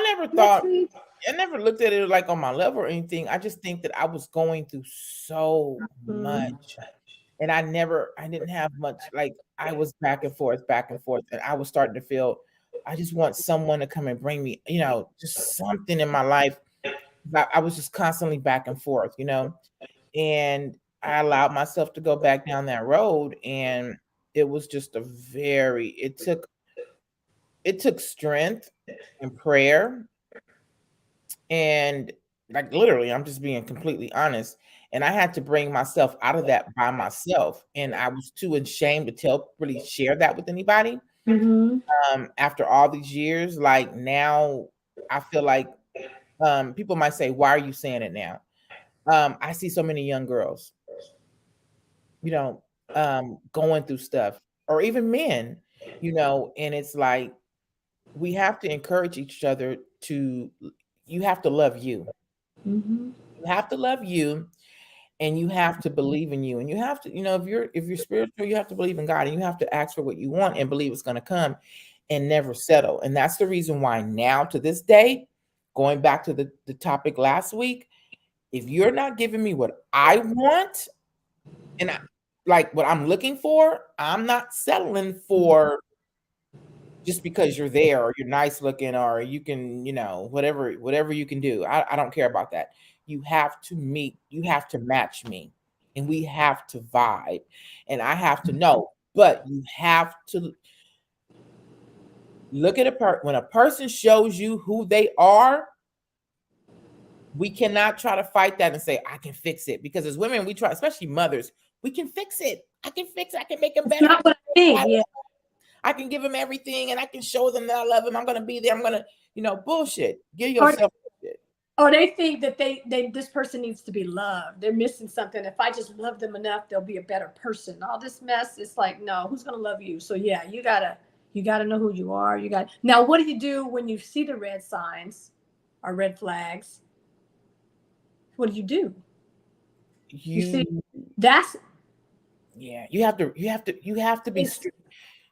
never looked at it like on my level or anything. I just think that I was going through so much. And I didn't have much, like I was back and forth. And I was starting to feel I just want someone to come and bring me, just something in my life. I was just constantly back and forth, and I allowed myself to go back down that road, and it was just it took strength and prayer, And like literally, I'm just being completely honest. And I had to bring myself out of that by myself. And I was too ashamed to really share that with anybody. Mm-hmm. After all these years, like now I feel like people might say, why are you saying it now? I see so many young girls, you know, going through stuff, or even men, and it's like we have to encourage each other to, you have to love you. Mm-hmm. You have to love you, and you have to believe in you, and you have to, if you're spiritual, you have to believe in God, and you have to ask for what you want and believe it's going to come, and never settle. And that's the reason why now, to this day, going back to the topic last week, if you're not giving me what I want, and like what I'm looking for, I'm not settling for just because you're there, or you're nice looking, or you can, whatever you can do. I don't care about that. You have to match me, and we have to vibe, and I have to know. But you have to look at when a person shows you who they are. We cannot try to fight that and say, I can fix it. Because as women, we try, especially mothers, we can fix it. I can fix it. I can make them It's better. not what I think. Yeah. I can give them everything, and I can show them that I love them. I'm going to be there. I'm going to, bullshit. Give Or, yourself bullshit. or they think that they this person needs to be loved. They're missing something. If I just love them enough, they'll be a better person. All this mess, it's like, no, who's gonna love you? So yeah, you gotta know who you are. You got now. What do you do when you see the red signs or red flags? What do? You see, that's Yeah, you have to be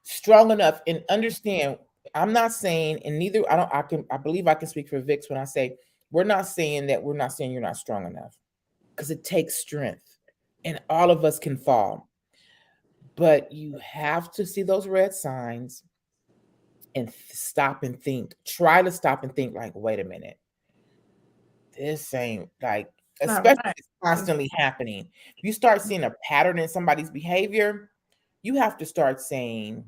strong enough and understand. I'm not saying, and neither I believe I can speak for Vixx when I say we're not saying you're not strong enough, because it takes strength, and all of us can fall. But you have to see those red signs and stop and think. Try to stop and think, like, wait a minute, this ain't like, not especially if right. it's constantly happening. If you start seeing a pattern in somebody's behavior, you have to start saying,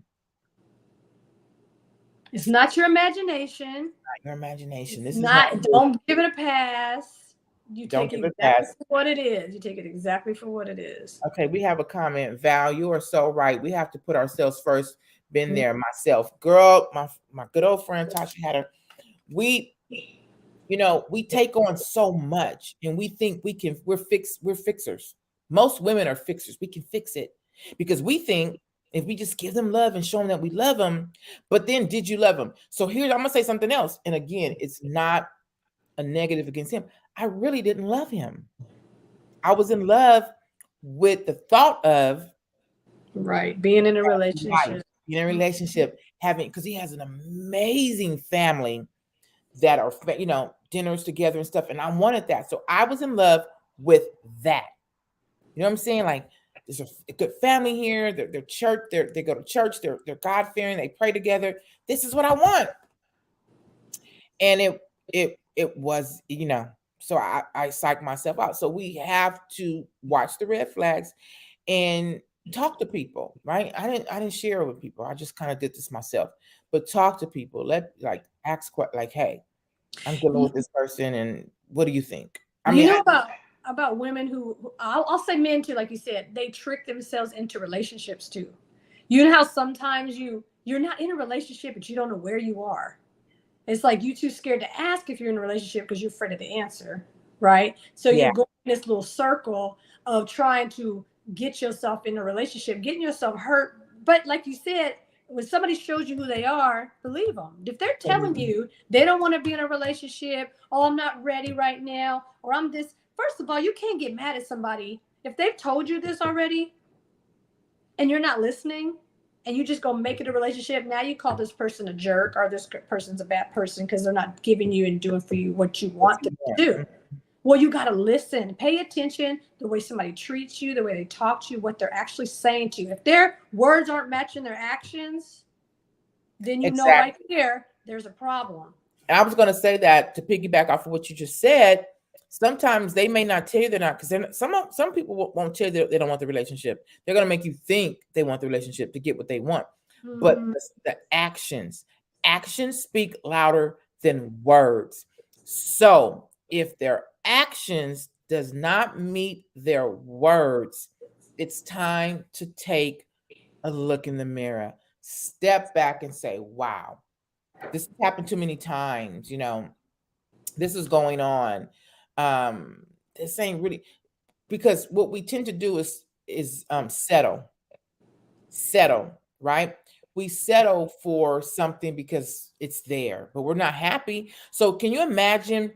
It's not your imagination. your imagination. It's This is not not. good. Don't give it a pass. You Don't take give it it a exactly pass. for what it is. You take it exactly for what it is. Okay, we have a comment. Val, you are so right. We have to put ourselves first. Been there myself. Girl, my good old friend Tasha had her. We we take on so much, and we think we're fixers. Most women are fixers. We can fix it because we think if we just give them love and show them that we love them. But then, did you love them? So here, I'm gonna say something else. And again, it's not a negative against him. I really didn't love him. I was in love with the thought of Right. Being in a life, relationship. being in a relationship, having, because he has an amazing family that are, dinners together and stuff. And I wanted that. So I was in love with that. You know what I'm saying? Like, there's a good family here. They're church. They go to church. They're God fearing. They pray together. This is what I want. And it was, so I psyched myself out. So we have to watch the red flags and talk to people, right? I didn't share it with people. I just kind of did this myself. But talk to people. Ask like, hey, I'm dealing with this person, and what do you think? I You mean, know about women who I'll say men too, like you said, they trick themselves into relationships too. You know how sometimes you're not in a relationship, but you don't know where you are. It's like you too scared to ask if you're in a relationship because you're afraid of the answer, right? So yeah, you're going in this little circle of trying to get yourself in a relationship, getting yourself hurt. But like you said, when somebody shows you who they are, believe them. If they're telling you they don't want to be in a relationship, oh, I'm not ready right now, or I'm this. First of all, you can't get mad at somebody if they've told you this already and you're not listening and you just go make it a relationship. Now you call this person a jerk or this person's a bad person because they're not giving you and doing for you what you want them to do. Well, you got to listen, pay attention the way somebody treats you, the way they talk to you, what they're actually saying to you. If their words aren't matching their actions, then you know right there, there's a problem. I was going to say that to piggyback off of what you just said. Sometimes they may not tell you they're not, because some people won't tell you they don't want the relationship. They're going to make you think they want the relationship to get what they want. Mm-hmm. But the actions speak louder than words. So if their actions does not meet their words, it's time to take a look in the mirror, step back and say, wow, this has happened too many times, this is going on. This ain't really, because what we tend to do is settle, right? We settle for something because it's there, but we're not happy. So can you imagine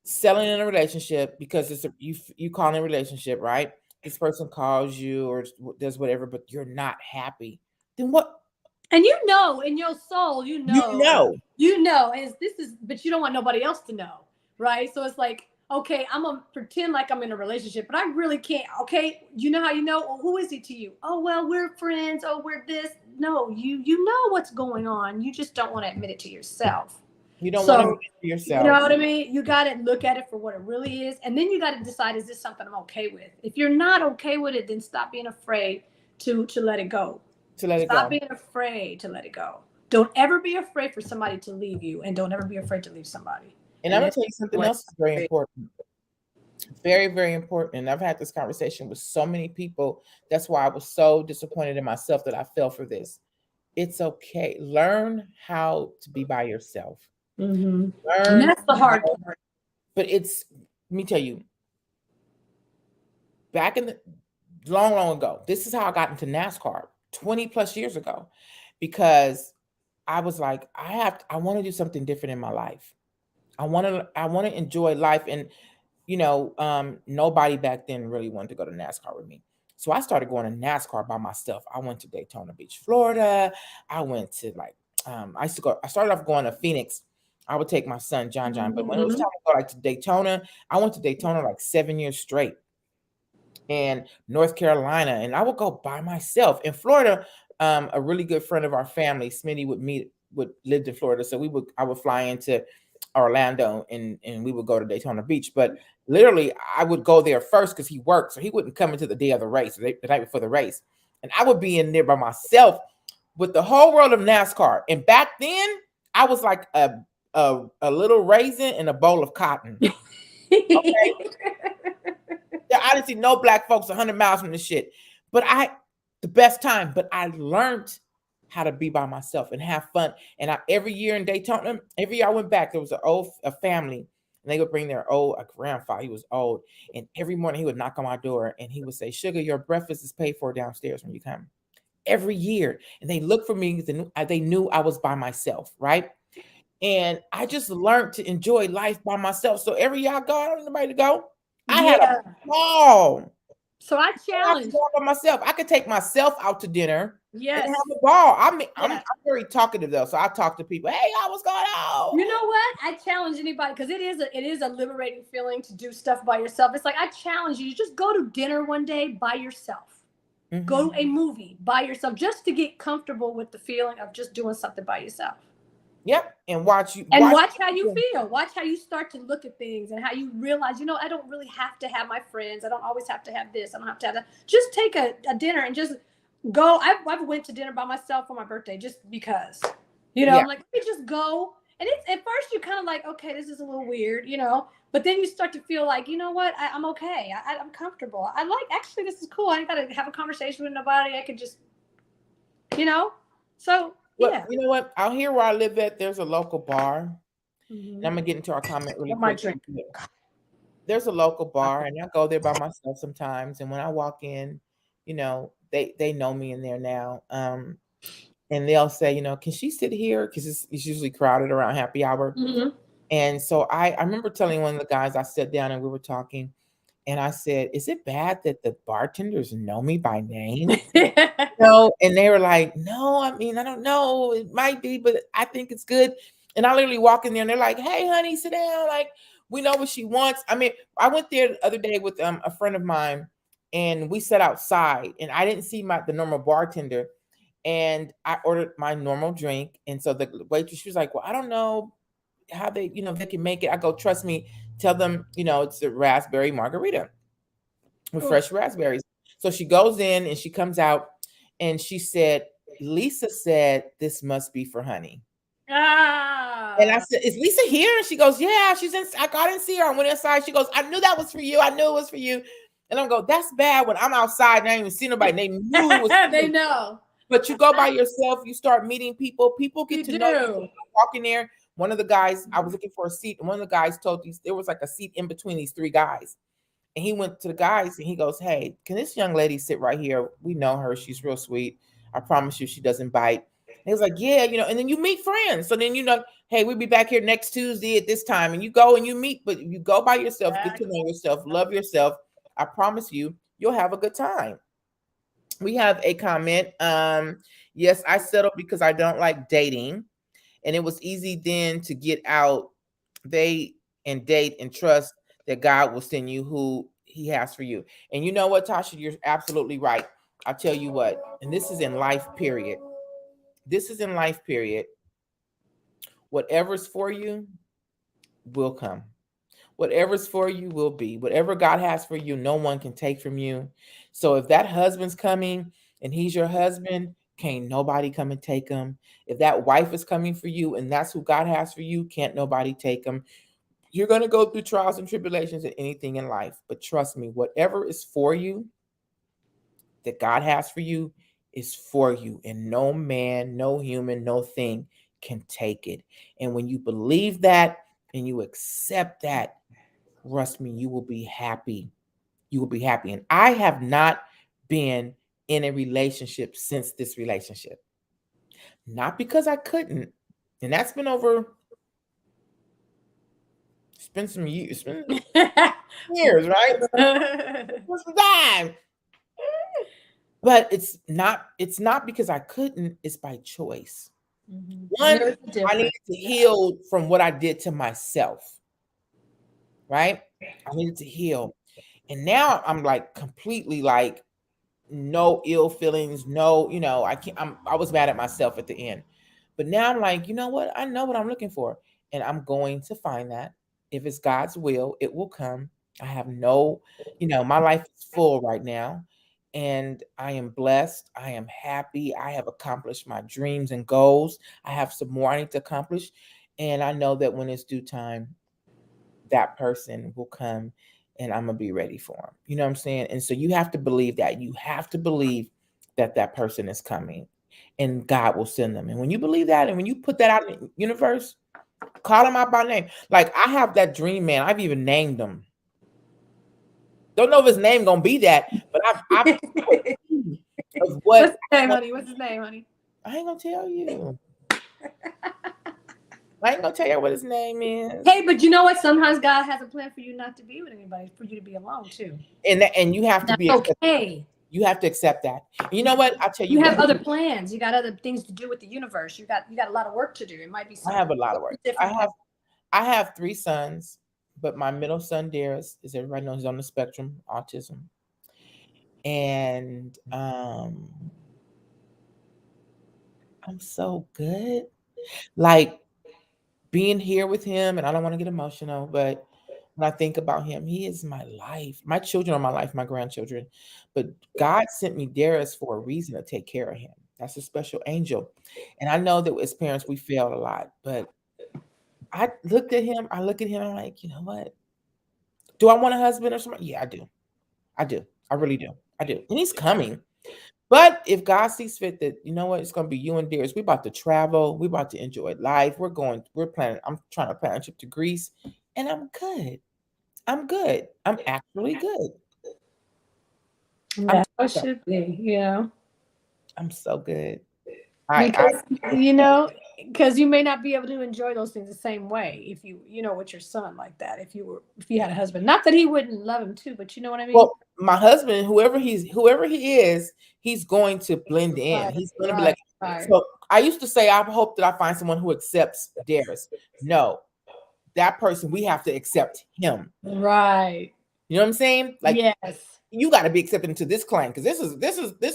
selling in a relationship because it's you call in a relationship, right? This person calls you or does whatever, but you're not happy. Then what? And in your soul, You know. is this is, but you don't want nobody else to know, right? So it's like, okay, I'm gonna pretend like I'm in a relationship, but I really can't. Okay, you know how you know? Well, who is he to you? Oh well, we're friends. Oh, we're this. No, you know what's going on. You just don't want to admit it to yourself. You don't want to So admit to you yourself. know what I mean? You got to look at it for what it really is, and then you got to decide: is this something I'm okay with? If you're not okay with it, then stop being afraid to let it go. To let it Stop go. being afraid to let it go. Don't ever be afraid for somebody to leave you, and don't ever be afraid to leave somebody. And I'm gonna tell you something else that's very important. Very, very important. And I've had this conversation with so many people. That's why I was so disappointed in myself that I fell for this. It's okay. Learn how to be by yourself. Mm-hmm. And Learn that's the hard part. But it's, let me tell you, back in the long, long ago, this is how I got into NASCAR 20 plus years ago, because I was like, I want to do something different in my life. I want to enjoy life. And nobody back then really wanted to go to NASCAR with me. So I started going to NASCAR by myself. I went to Daytona Beach, Florida. I went to I started off going to Phoenix. I would take my son, John. But when it was time to go to Daytona, I went to Daytona 7 years straight. And North Carolina, and I would go by myself. In Florida, a really good friend of our family, Smitty, lived in Florida. So I would fly into Orlando and we would go to Daytona Beach. But literally I would go there first because he worked. So he wouldn't come into the day of the race, the night before the race. And I would be in there by myself with the whole world of NASCAR. And back then I was like a little raisin in a bowl of cotton. Okay. I didn't see no black folks 100 miles from this shit. But the best time, but I learned how to be by myself and have fun. And every year in Daytona, every year I went back, there was a family, and they would bring their a grandfather. He was old. And every morning he would knock on my door and he would say, "Sugar, your breakfast is paid for downstairs when you come." Every year. And they looked for me because they knew I was by myself, right? And I just learned to enjoy life by myself. So every year I go, I don't need nobody to go. I had a ball. So I challenge by myself. I could take myself out to dinner and yes. have a ball. I'm very talkative though, so I talk to people. Hey, y'all, what's going on? You know what? I challenge anybody because it is a liberating feeling to do stuff by yourself. It's like I challenge you to just go to dinner one day by yourself. Mm-hmm. Go to a movie by yourself just to get comfortable with the feeling of just doing something by yourself. Yep, and watch how you feel. Watch how you start to look at things and how you realize, I don't really have to have my friends. I don't always have to have this. I don't have to have that. Just take a dinner and just go. I've went to dinner by myself for my birthday just because, I'm like, let me just go. And it's at first you're kind of like, okay, this is a little weird, but then you start to feel like, you know what, I'm okay. I'm comfortable. Actually, this is cool. I ain't got to have a conversation with nobody. I could just, so. Well, yeah. You know what? Out here where I live at, there's a local bar. Mm-hmm. And I'm gonna get into our comment really quick. There's a local bar, and I go there by myself sometimes. And when I walk in, they know me in there now. And they'll say, can she sit here? Because it's usually crowded around happy hour. Mm-hmm. And so I remember telling one of the guys, I sat down and we were talking. And I said, "Is it bad that the bartenders know me by name?" And they were like, "No, I don't know. It might be, but I think it's good." And I literally walk in there and they're like, "Hey, honey, sit down. Like, we know what she wants." I went there the other day with a friend of mine and we sat outside and I didn't see the normal bartender. And I ordered my normal drink. And so the waitress, she was like, "Well, I don't know how they can make it." I go, "Trust me, tell them, it's a raspberry margarita with fresh raspberries." So she goes in and she comes out and she said, "Lisa said this must be for honey." And And I said, "Is Lisa here?" And she goes, "Yeah, she's in." I didn't see her. I went inside. She goes, "I knew that was for you. I knew it was for you." And I'm go, "That's bad when I'm outside and I didn't even see nobody." They knew it was. They know. But you go by yourself. You start meeting people. People get to know you. Walking there. One of the guys, I was looking for a seat, and one of the guys told these there was like a seat in between these three guys. And he went to the guys and he goes, "Hey, can this young lady sit right here? We know her. She's real sweet. I promise you she doesn't bite." And he was like, "Yeah, and then you meet friends. So then, hey, we'll be back here next Tuesday at this time." And you go and you meet, but you go by yourself, get to know yourself, love yourself. I promise you'll have a good time. We have a comment. Yes, I settled because I don't like dating. And it was easy then to get out, and date and trust that God will send you who he has for you. And you know what, Tasha, you're absolutely right. I'll tell you what, and this is in life, period. This is in life, period. Whatever's for you will come. Whatever's for you will be. Whatever God has for you, no one can take from you. So if that husband's coming and he's your husband, can't nobody come and take him. If that wife is coming for you and that's who God has for you, can't nobody take him. You're going to go through trials and tribulations and anything in life. But trust me, whatever is for you, that God has for you, is for you. And no man, no human, no thing can take it. And when you believe that and you accept that, trust me, you will be happy. You will be happy. And I have not been in a relationship since this relationship. Not because I couldn't. And that's been over. It's been some years. Years, right? What's the time? But it's not because I couldn't, it's by choice. One, I needed to heal from what I did to myself. Right? I needed to heal. And now I'm like completely like no ill feelings, no, I was mad at myself at the end. But now I'm like, you know what? I know what I'm looking for. And I'm going to find that. If it's God's will, it will come. I have my life is full right now. And I am blessed. I am happy. I have accomplished my dreams and goals. I have some more I need to accomplish. And I know that when it's due time, that person will come and I'm going to be ready for him. You know what I'm saying? And so you have to believe that. You have to believe that that person is coming and God will send them. And when you believe that and when you put that out in the universe, call him out by name. Like I have that dream man. I've even named him. Don't know if his name going to be that, but I've of what. What's his name, honey? What's his name, honey? I ain't going to tell you. I ain't gonna tell you what his name is. Hey, but you know what? Sometimes God has a plan for you not to be with anybody, for you to be alone too. And you have to be okay. You have to accept that. You know what? I'll tell you. You have other plans. You got other things to do with the universe. You got a lot of work to do. It might be. I have a lot of work. I have 3 sons, but my middle son, Darius, as everybody knows, he's on the spectrum, autism, and I'm so good. Like being here with him, and I don't want to get emotional, but when I think about him, he is my life. My children are my life, my grandchildren. But God sent me Darius for a reason to take care of him. That's a special angel. And I know that as parents, we failed a lot. But I look at him, I'm like, you know what? Do I want a husband or something? Yeah, I do. I really do. I do. And he's coming. But if God sees fit that, you know what, it's going to be you and Darius. We're about to travel. We're about to enjoy life. I'm trying to plan a trip to Greece. And I'm good. I'm actually good. That should be, I'm so good. Because you may not be able to enjoy those things the same way if you with your son like that. If you had a husband, not that he wouldn't love him too, but you know what I mean. Well, my husband, whoever he is, he's going to blend in. Right, he's going to be like. Right. So I used to say, I hope that I find someone who accepts Darius. No, that person, we have to accept him. Right. You know what I'm saying? Like, yes. You got to be accepted into this clan because this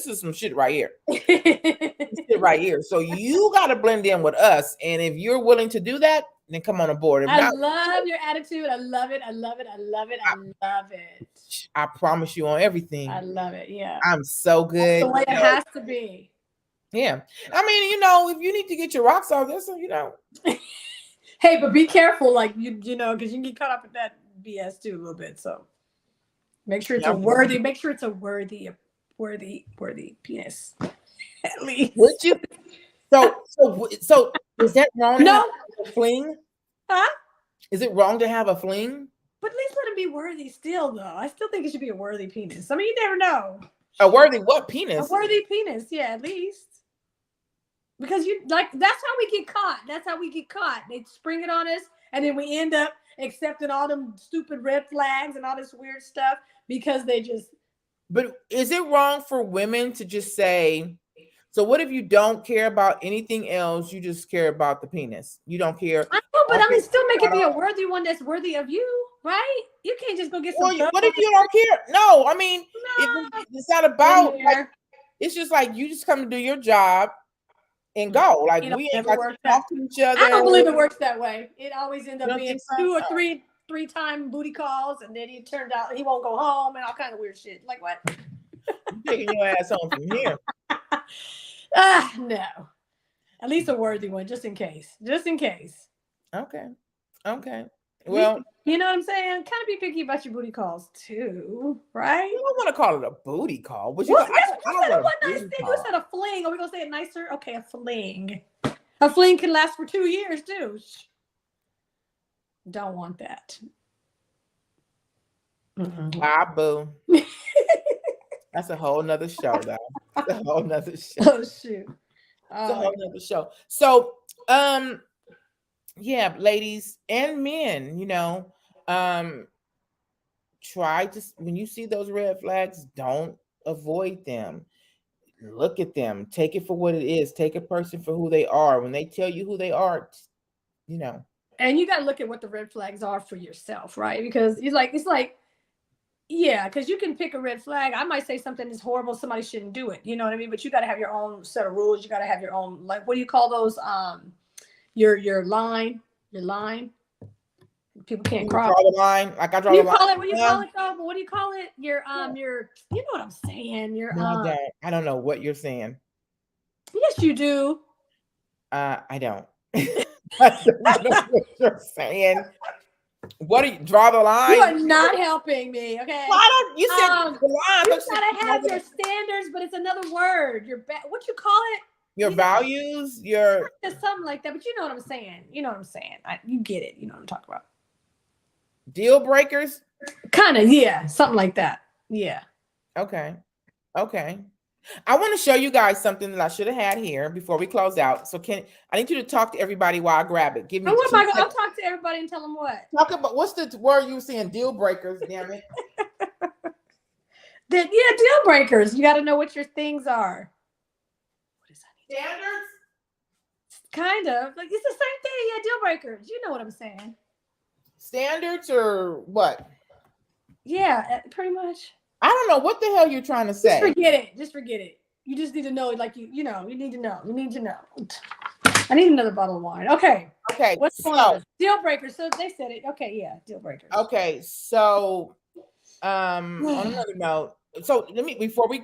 is some shit right here. Shit right here. So you got to blend in with us, and if you're willing to do that, then come on aboard. I love your attitude. I love it. I love it. I love it. I love it. I promise you on everything. I love it. Yeah. I'm so good. That's the way it has to be. Yeah. I mean, if you need to get your rocks off, this, Hey, Hey, but be careful, like you know, because you can get caught up in that BS too a little bit. So make sure it's a worthy. Make sure it's a worthy penis. At least. Would you? So is that wrong to have a fling? Huh? Is it wrong to have a fling? But at least let him be worthy still, though. I still think it should be a worthy penis. I mean, you never know. A worthy what penis? A worthy penis, yeah, at least. Because you like that's how we get caught. That's how we get caught. They spring it on us, and then we end up accepting all them stupid red flags and all this weird stuff because they just. But is it wrong for women to just say, so what if you don't care about anything else? You just care about the penis. You don't care. I know, but I mean, still make it be a worthy one that's worthy of you, right? You can't just go get some. Well, what if you don't care? No, I mean, it's not about. Like, it's just like you just come to do your job and go. Like we ain't got to talk to each other. I don't believe it works that way. It always ends up being 2 or 3 time booty calls, and then it turned out he won't go home and all kinds of weird shit. Like what? I'm taking your ass home from here. No. At least a worthy one, just in case. Just in case. Okay. Well, you know what I'm saying? Kind of be picky about your booty calls too, right? You don't want to call it a booty call. But you said a fling. Are we gonna say it nicer? Okay, a fling. A fling can last for 2 years too. Don't want that. Ah, boo. That's a whole nother show, though. That's a whole nother show. Oh shoot. It's a whole nother show. So, yeah, ladies and men, you know, try to, when you see those red flags, don't avoid them. Look at them. Take it for what it is. Take a person for who they are. When they tell you who they are, you know. And you got to look at what the red flags are for yourself, right? Because it's like, yeah, because you can pick a red flag. I might say something is horrible. Somebody shouldn't do it. You know what I mean? But you got to have your own set of rules. You got to have your own, like, what do you call those? Your line. People can't cross. Draw the line. Like I draw the line. What do you call it though? But what do you call it? You know what I'm saying? I don't know what you're saying. Yes, you do. I don't. I don't know what you're saying. What do you draw the line? You are not helping me, okay? Why don't you said the line? You gotta have your standards, but it's another word. What you call it? Your values, your something like that. But you know what I'm saying. You know what I'm saying. You get it. You know what I'm talking about. Deal breakers? Kind of, yeah. Something like that. Yeah. Okay. I want to show you guys something that I should have had here before we close out. So I need you to talk to everybody while I grab it. Give me. What am I going to talk to everybody and tell them what? Talk about what's the word you were saying? Deal breakers. Damn it. Deal breakers. You got to know what your things are. What is that? Standards. Kind of like it's the same thing. Yeah, deal breakers. You know what I'm saying? Standards or what? Yeah, pretty much. I don't know what the hell you're trying to say. Just forget it. You just need to know, like you know, you need to know. I need another bottle of wine. Okay. What's going on? Deal breakers. So they said it. Okay, yeah, deal breakers. Okay, so on another note, so let me before we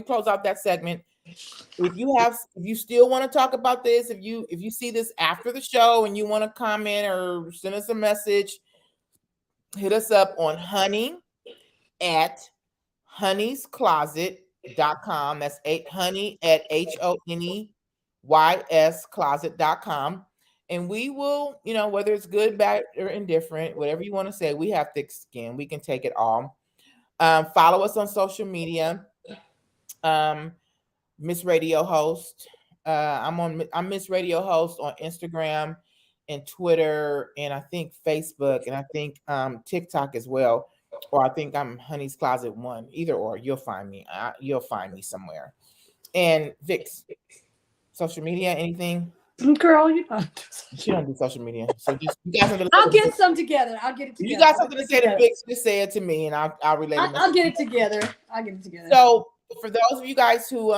close out that segment, if you still want to talk about this, if you see this after the show and you want to comment or send us a message, hit us up on honeyscloset.com. That's honey at HONEYS closet.com. And we will, you know, whether it's good, bad, or indifferent, whatever you want to say, we have thick skin. We can take it all. Follow us on social media. Miss Radio Host. I'm Miss Radio Host on Instagram and Twitter, and I think Facebook, and I think TikTok as well. Or I think I'm Honey's Closet 1. Either or, you'll find me. You'll find me somewhere. And Vixx, social media, anything? Girl, you don't. She don't do social media. So just you got something. I'll get some together. I'll get it together. You got something to say to Vixx? Just say it to me, and I'll relate it. I'll get it together. So for those of you guys who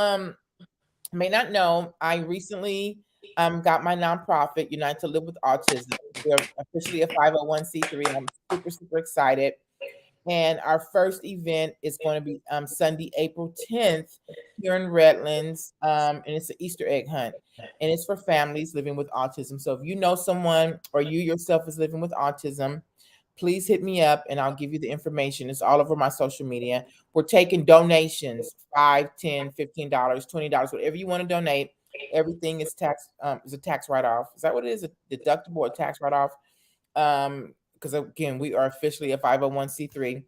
may not know, I recently got my nonprofit, Unite to Live with Autism. We're officially a 501c3. I'm super excited. And our first event is going to be Sunday, April 10th here in Redlands. And it's an Easter egg hunt. And it's for families living with autism. So if you know someone or you yourself is living with autism, please hit me up and I'll give you the information. It's all over my social media. We're taking donations, $5, $10, $15, $20, whatever you want to donate. Everything is is a tax write-off. Is that what it is? A deductible or tax write-off? Because again, we are officially a 501c3.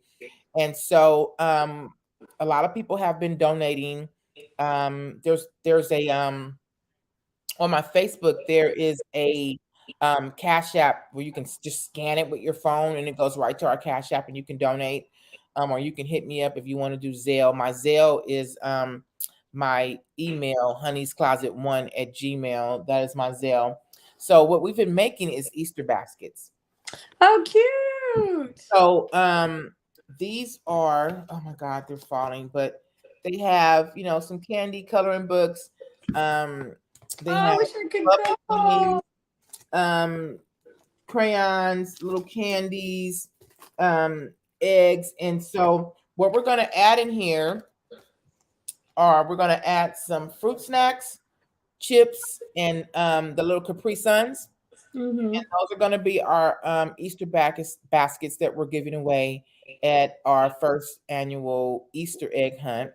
And so a lot of people have been donating. There's a on my Facebook, there is a Cash App where you can just scan it with your phone and it goes right to our Cash App and you can donate. Or you can hit me up if you want to do Zelle. My Zelle is my email, honeyscloset1@gmail. That is my Zelle. So what we've been making is Easter baskets. Oh, cute. So these are, oh my God, they're falling, but they have, some candy coloring books. They I have wish I could bubble go. gummies, crayons, little candies, eggs. And so what we're going to add in here are we're going to add some fruit snacks, chips, and the little Capri Suns. Mm-hmm. And those are going to be our Easter baskets that we're giving away at our first annual Easter egg hunt.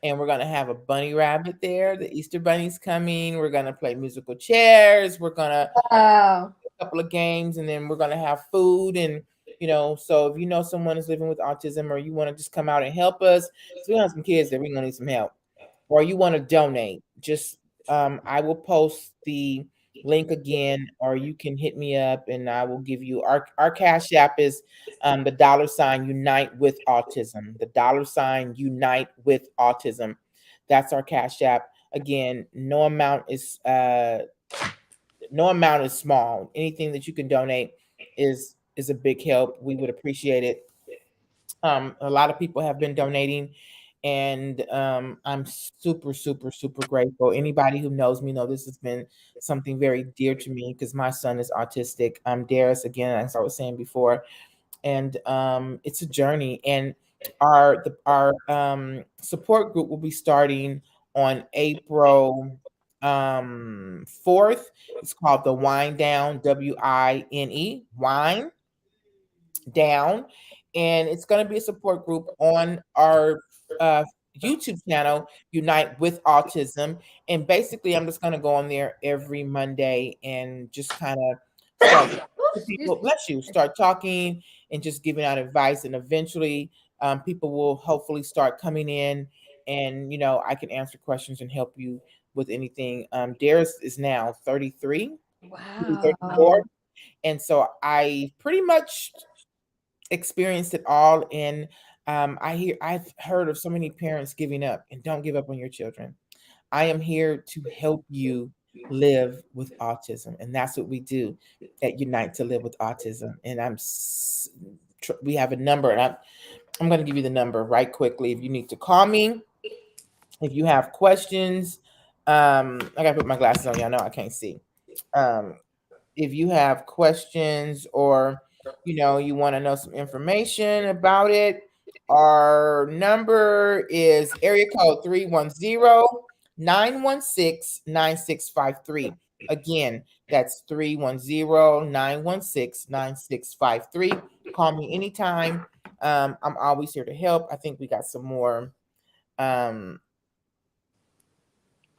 And we're going to have a bunny rabbit there. The Easter bunny's coming. We're going to play musical chairs. We're going to Wow. a couple of games, and then we're going to have food. And, so if you know someone is living with autism or you want to just come out and help us, so we have some kids that we're going to need some help, or you want to donate, just I will post the link again, or you can hit me up and I will give you our Cash App is the $ Unite with Autism. The $ Unite with Autism. That's our Cash App. Again, no amount is small. Anything that you can donate is a big help. We would appreciate it. A lot of people have been donating, and I'm super, super, super grateful. Anybody who knows me know this has been something very dear to me because my son is autistic. Darius, again, as I was saying before, and it's a journey. And our support group will be starting on April 4th. It's called the Wine Down, WINE, Wine Down, and it's going to be a support group on our YouTube channel, Unite with Autism. And basically, I'm just going to go on there every Monday and just kind of start to people, bless you, start talking and just giving out advice. And eventually, people will hopefully start coming in, and I can answer questions and help you with anything. Darius is now 33, Wow. 34, and so I pretty much experienced it all. And I've heard of so many parents giving up, and don't give up on your children. I am here to help you live with autism, and that's what we do at Unite to Live with Autism. And we have a number, and I'm going to give you the number right quickly if you need to call me, if you have questions. I gotta put my glasses on, y'all know I can't see. If you have questions, or you want to know some information about it, our number is area code 310-916-9653. Again, that's 310-916-9653. Call me anytime. I'm always here to help. I think we got some more.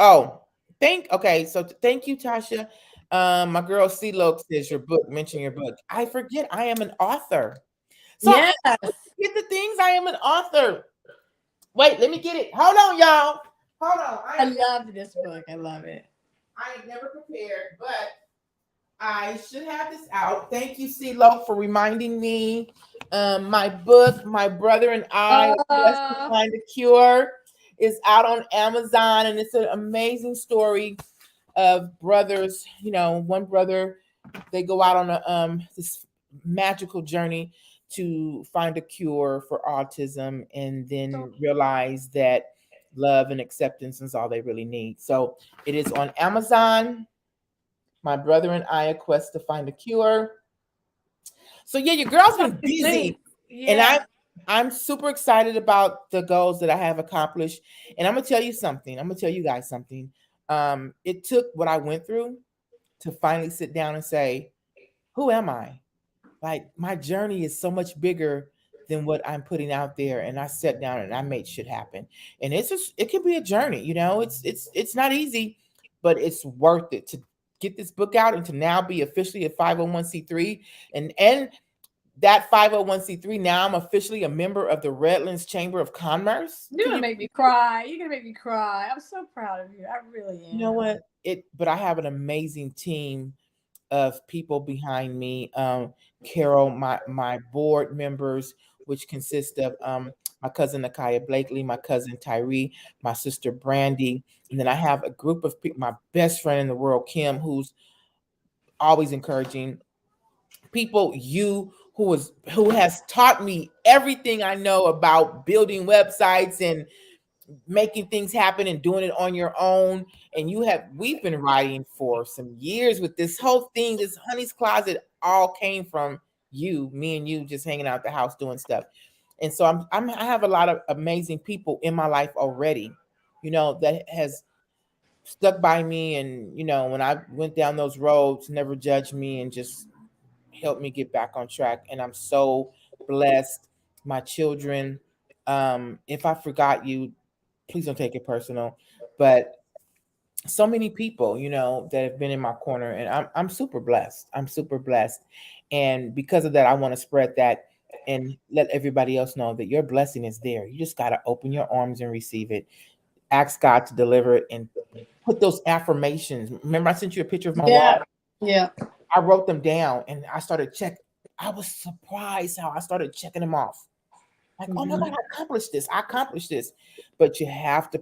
Okay, so thank you, Tasha. My girl CeeLo says mention your book. I forget I am an author. So Yes. I get the things. I am an author. Wait, let me get it. Hold on, y'all. Hold on. I love this book. I love it. I am never prepared, but I should have this out. Thank you, CeeLo, for reminding me. My book, My Brother and I, Quest to Find a Cure, is out on Amazon, and it's an amazing story of brothers. One brother, they go out on this magical journey to find a cure for autism, and then realize that love and acceptance is all they really need. So it is on Amazon. My Brother and I, A Quest to Find a Cure. So yeah, your girl's been busy, and I'm super excited about the goals that I have accomplished. And I'm gonna tell you something. I'm gonna tell you guys something. It took what I went through to finally sit down and say, who am I? Like my journey is so much bigger than what I'm putting out there. And I sat down and I made shit happen. And it's just it can be a journey, you know, it's not easy, but it's worth it to get this book out and to now be officially a 501c3 and that 501c3 now I'm officially a member of the Redlands Chamber of Commerce. You're gonna make me cry. You're gonna make me cry. I'm so proud of you. I really am. You know what? But I have an amazing team of people behind me. Carol, my board members, which consist of my cousin Nakaya Blakely, my cousin Tyree, my sister Brandy, and then I have a group of people, my best friend in the world, Kim, who's always encouraging people, who has taught me everything I know about building websites and making things happen and doing it on your own. And we've been writing for some years with this whole thing. This Honey's Closet all came from me and you just hanging out the house doing stuff. And so I have a lot of amazing people in my life already, that has stuck by me. And, when I went down those roads, never judged me and just helped me get back on track. And I'm so blessed. My children, if I forgot you, please don't take it personal, but so many people, that have been in my corner, and I'm super blessed. I'm super blessed. And because of that, I want to spread that and let everybody else know that your blessing is there. You just got to open your arms and receive it. Ask God to deliver it and put those affirmations. Remember, I sent you a picture of my wall. Yeah. I wrote them down and I started checking. I was surprised how I started checking them off. Like, oh my God, I accomplished this. I accomplished this. But you have to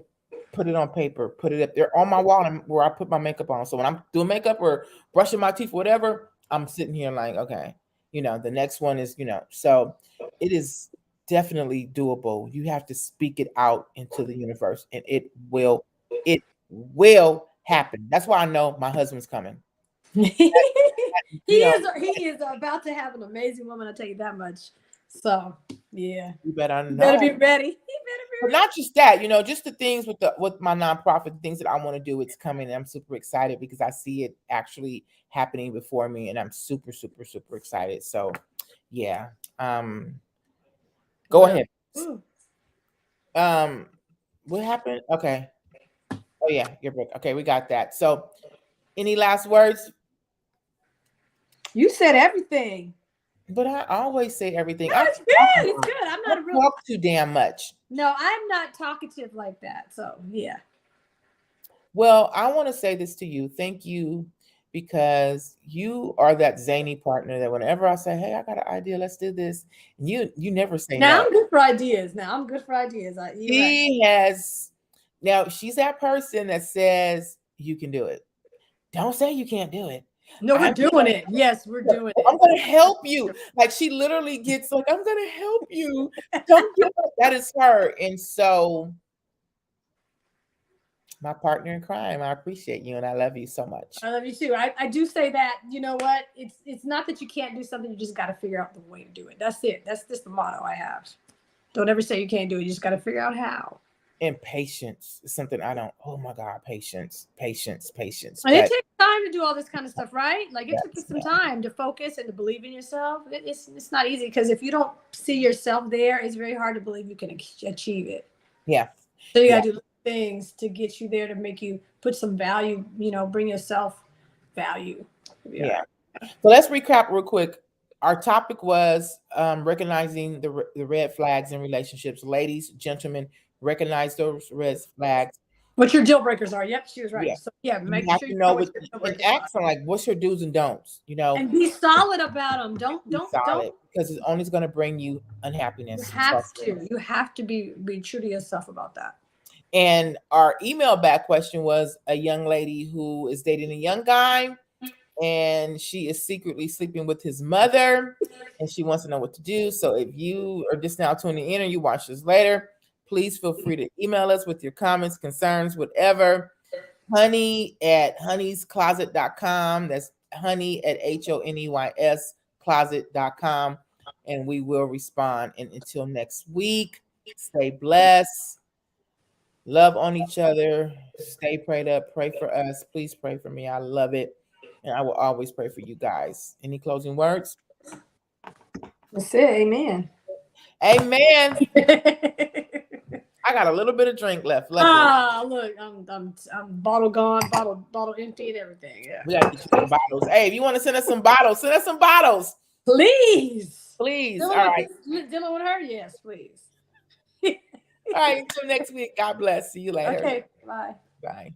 put it on paper, put it up there on my wall where I put my makeup on. So when I'm doing makeup or brushing my teeth, whatever, I'm sitting here like, okay, the next one is, so it is definitely doable. You have to speak it out into the universe and it will happen. That's why I know my husband's coming. He is about to have an amazing woman, I'll tell you that much. So yeah, you better know. You better be ready. But not just that, just the things with my nonprofit, the things that I want to do. It's coming. And I'm super excited because I see it actually happening before me, and I'm super, super, super excited. So, yeah. Go ahead. What happened? Okay. Oh yeah, your book. Okay, we got that. So, any last words? You said everything. But I always say everything. No, it's good. It's good. I'm not talk too damn much. No, I'm not talkative like that. So yeah. Well, I want to say this to you. Thank you, because you are that zany partner that whenever I say, "Hey, I got an idea, let's do this," you never say no. I'm good for ideas. She's that person that says you can do it. Don't say you can't do it. No, we're doing it. Yes, we're doing it. I'm going to help you. Like, she literally gets like, I'm going to help you. Don't give up. That is her. And so, my partner in crime, I appreciate you and I love you so much. I love you too. I do say that, you know what? It's not that you can't do something, you just got to figure out the way to do it. That's it. That's just the motto I have. Don't ever say you can't do it. You just got to figure out how. And patience is something oh my God, patience. And it takes time to do all this kind of stuff, right? Like, it took you some time to focus and to believe in yourself. It's not easy, because if you don't see yourself there, it's very hard to believe you can achieve it. Yeah. So you got to do things to get you there, to make you put some value, bring yourself value. Yeah. So let's recap real quick. Our topic was recognizing the red flags in relationships. Ladies, gentlemen, recognize those red flags. What your deal breakers are. Yep, she was right. Yeah. So make sure you know what your deal breakers are. Like, what's your do's and don'ts, and be solid about them. Don't because it's only going to bring you unhappiness. You have to be true to yourself about that. And our email back question was a young lady who is dating a young guy, and she is secretly sleeping with his mother, and she wants to know what to do. So if you are just now tuning in or you watch this later, please feel free to email us with your comments, concerns, whatever. honey@honeyscloset.com. That's honey@honeys closet.com. and we will respond. And until next week, stay blessed. Love on each other. Stay prayed up. Pray for us. Please pray for me. I love it. And I will always pray for you guys. Any closing words? That's it. Amen. Amen. I got a little bit of drink left. Look, I'm bottle gone, bottle empty, and everything. Yeah. We gotta get you some bottles. Hey, if you want to send us some bottles, send us some bottles. Please. Please. Dealing All right. Dealing with her? Yes, please. All right. Until next week. God bless. See you later. Okay. Bye. Bye.